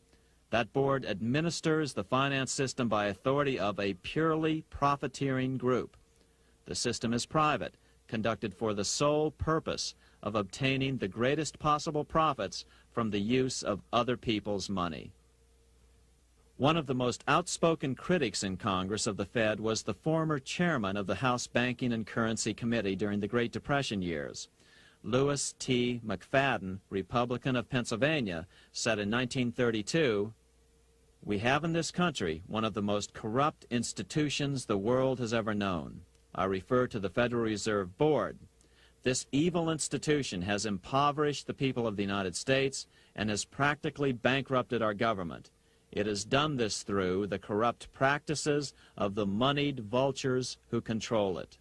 That board administers the finance system by authority of a purely profiteering group. The system is private, conducted for the sole purpose of obtaining the greatest possible profits from the use of other people's money. One of the most outspoken critics in Congress of the Fed was the former chairman of the House Banking and Currency Committee during the Great Depression years. Lewis T. McFadden, Republican of Pennsylvania, said in 1932, "We have in this country one of the most corrupt institutions the world has ever known. I refer to the Federal Reserve Board. This evil institution has impoverished the people of the United States and has practically bankrupted our government. It has done this through the corrupt practices of the moneyed vultures who control it."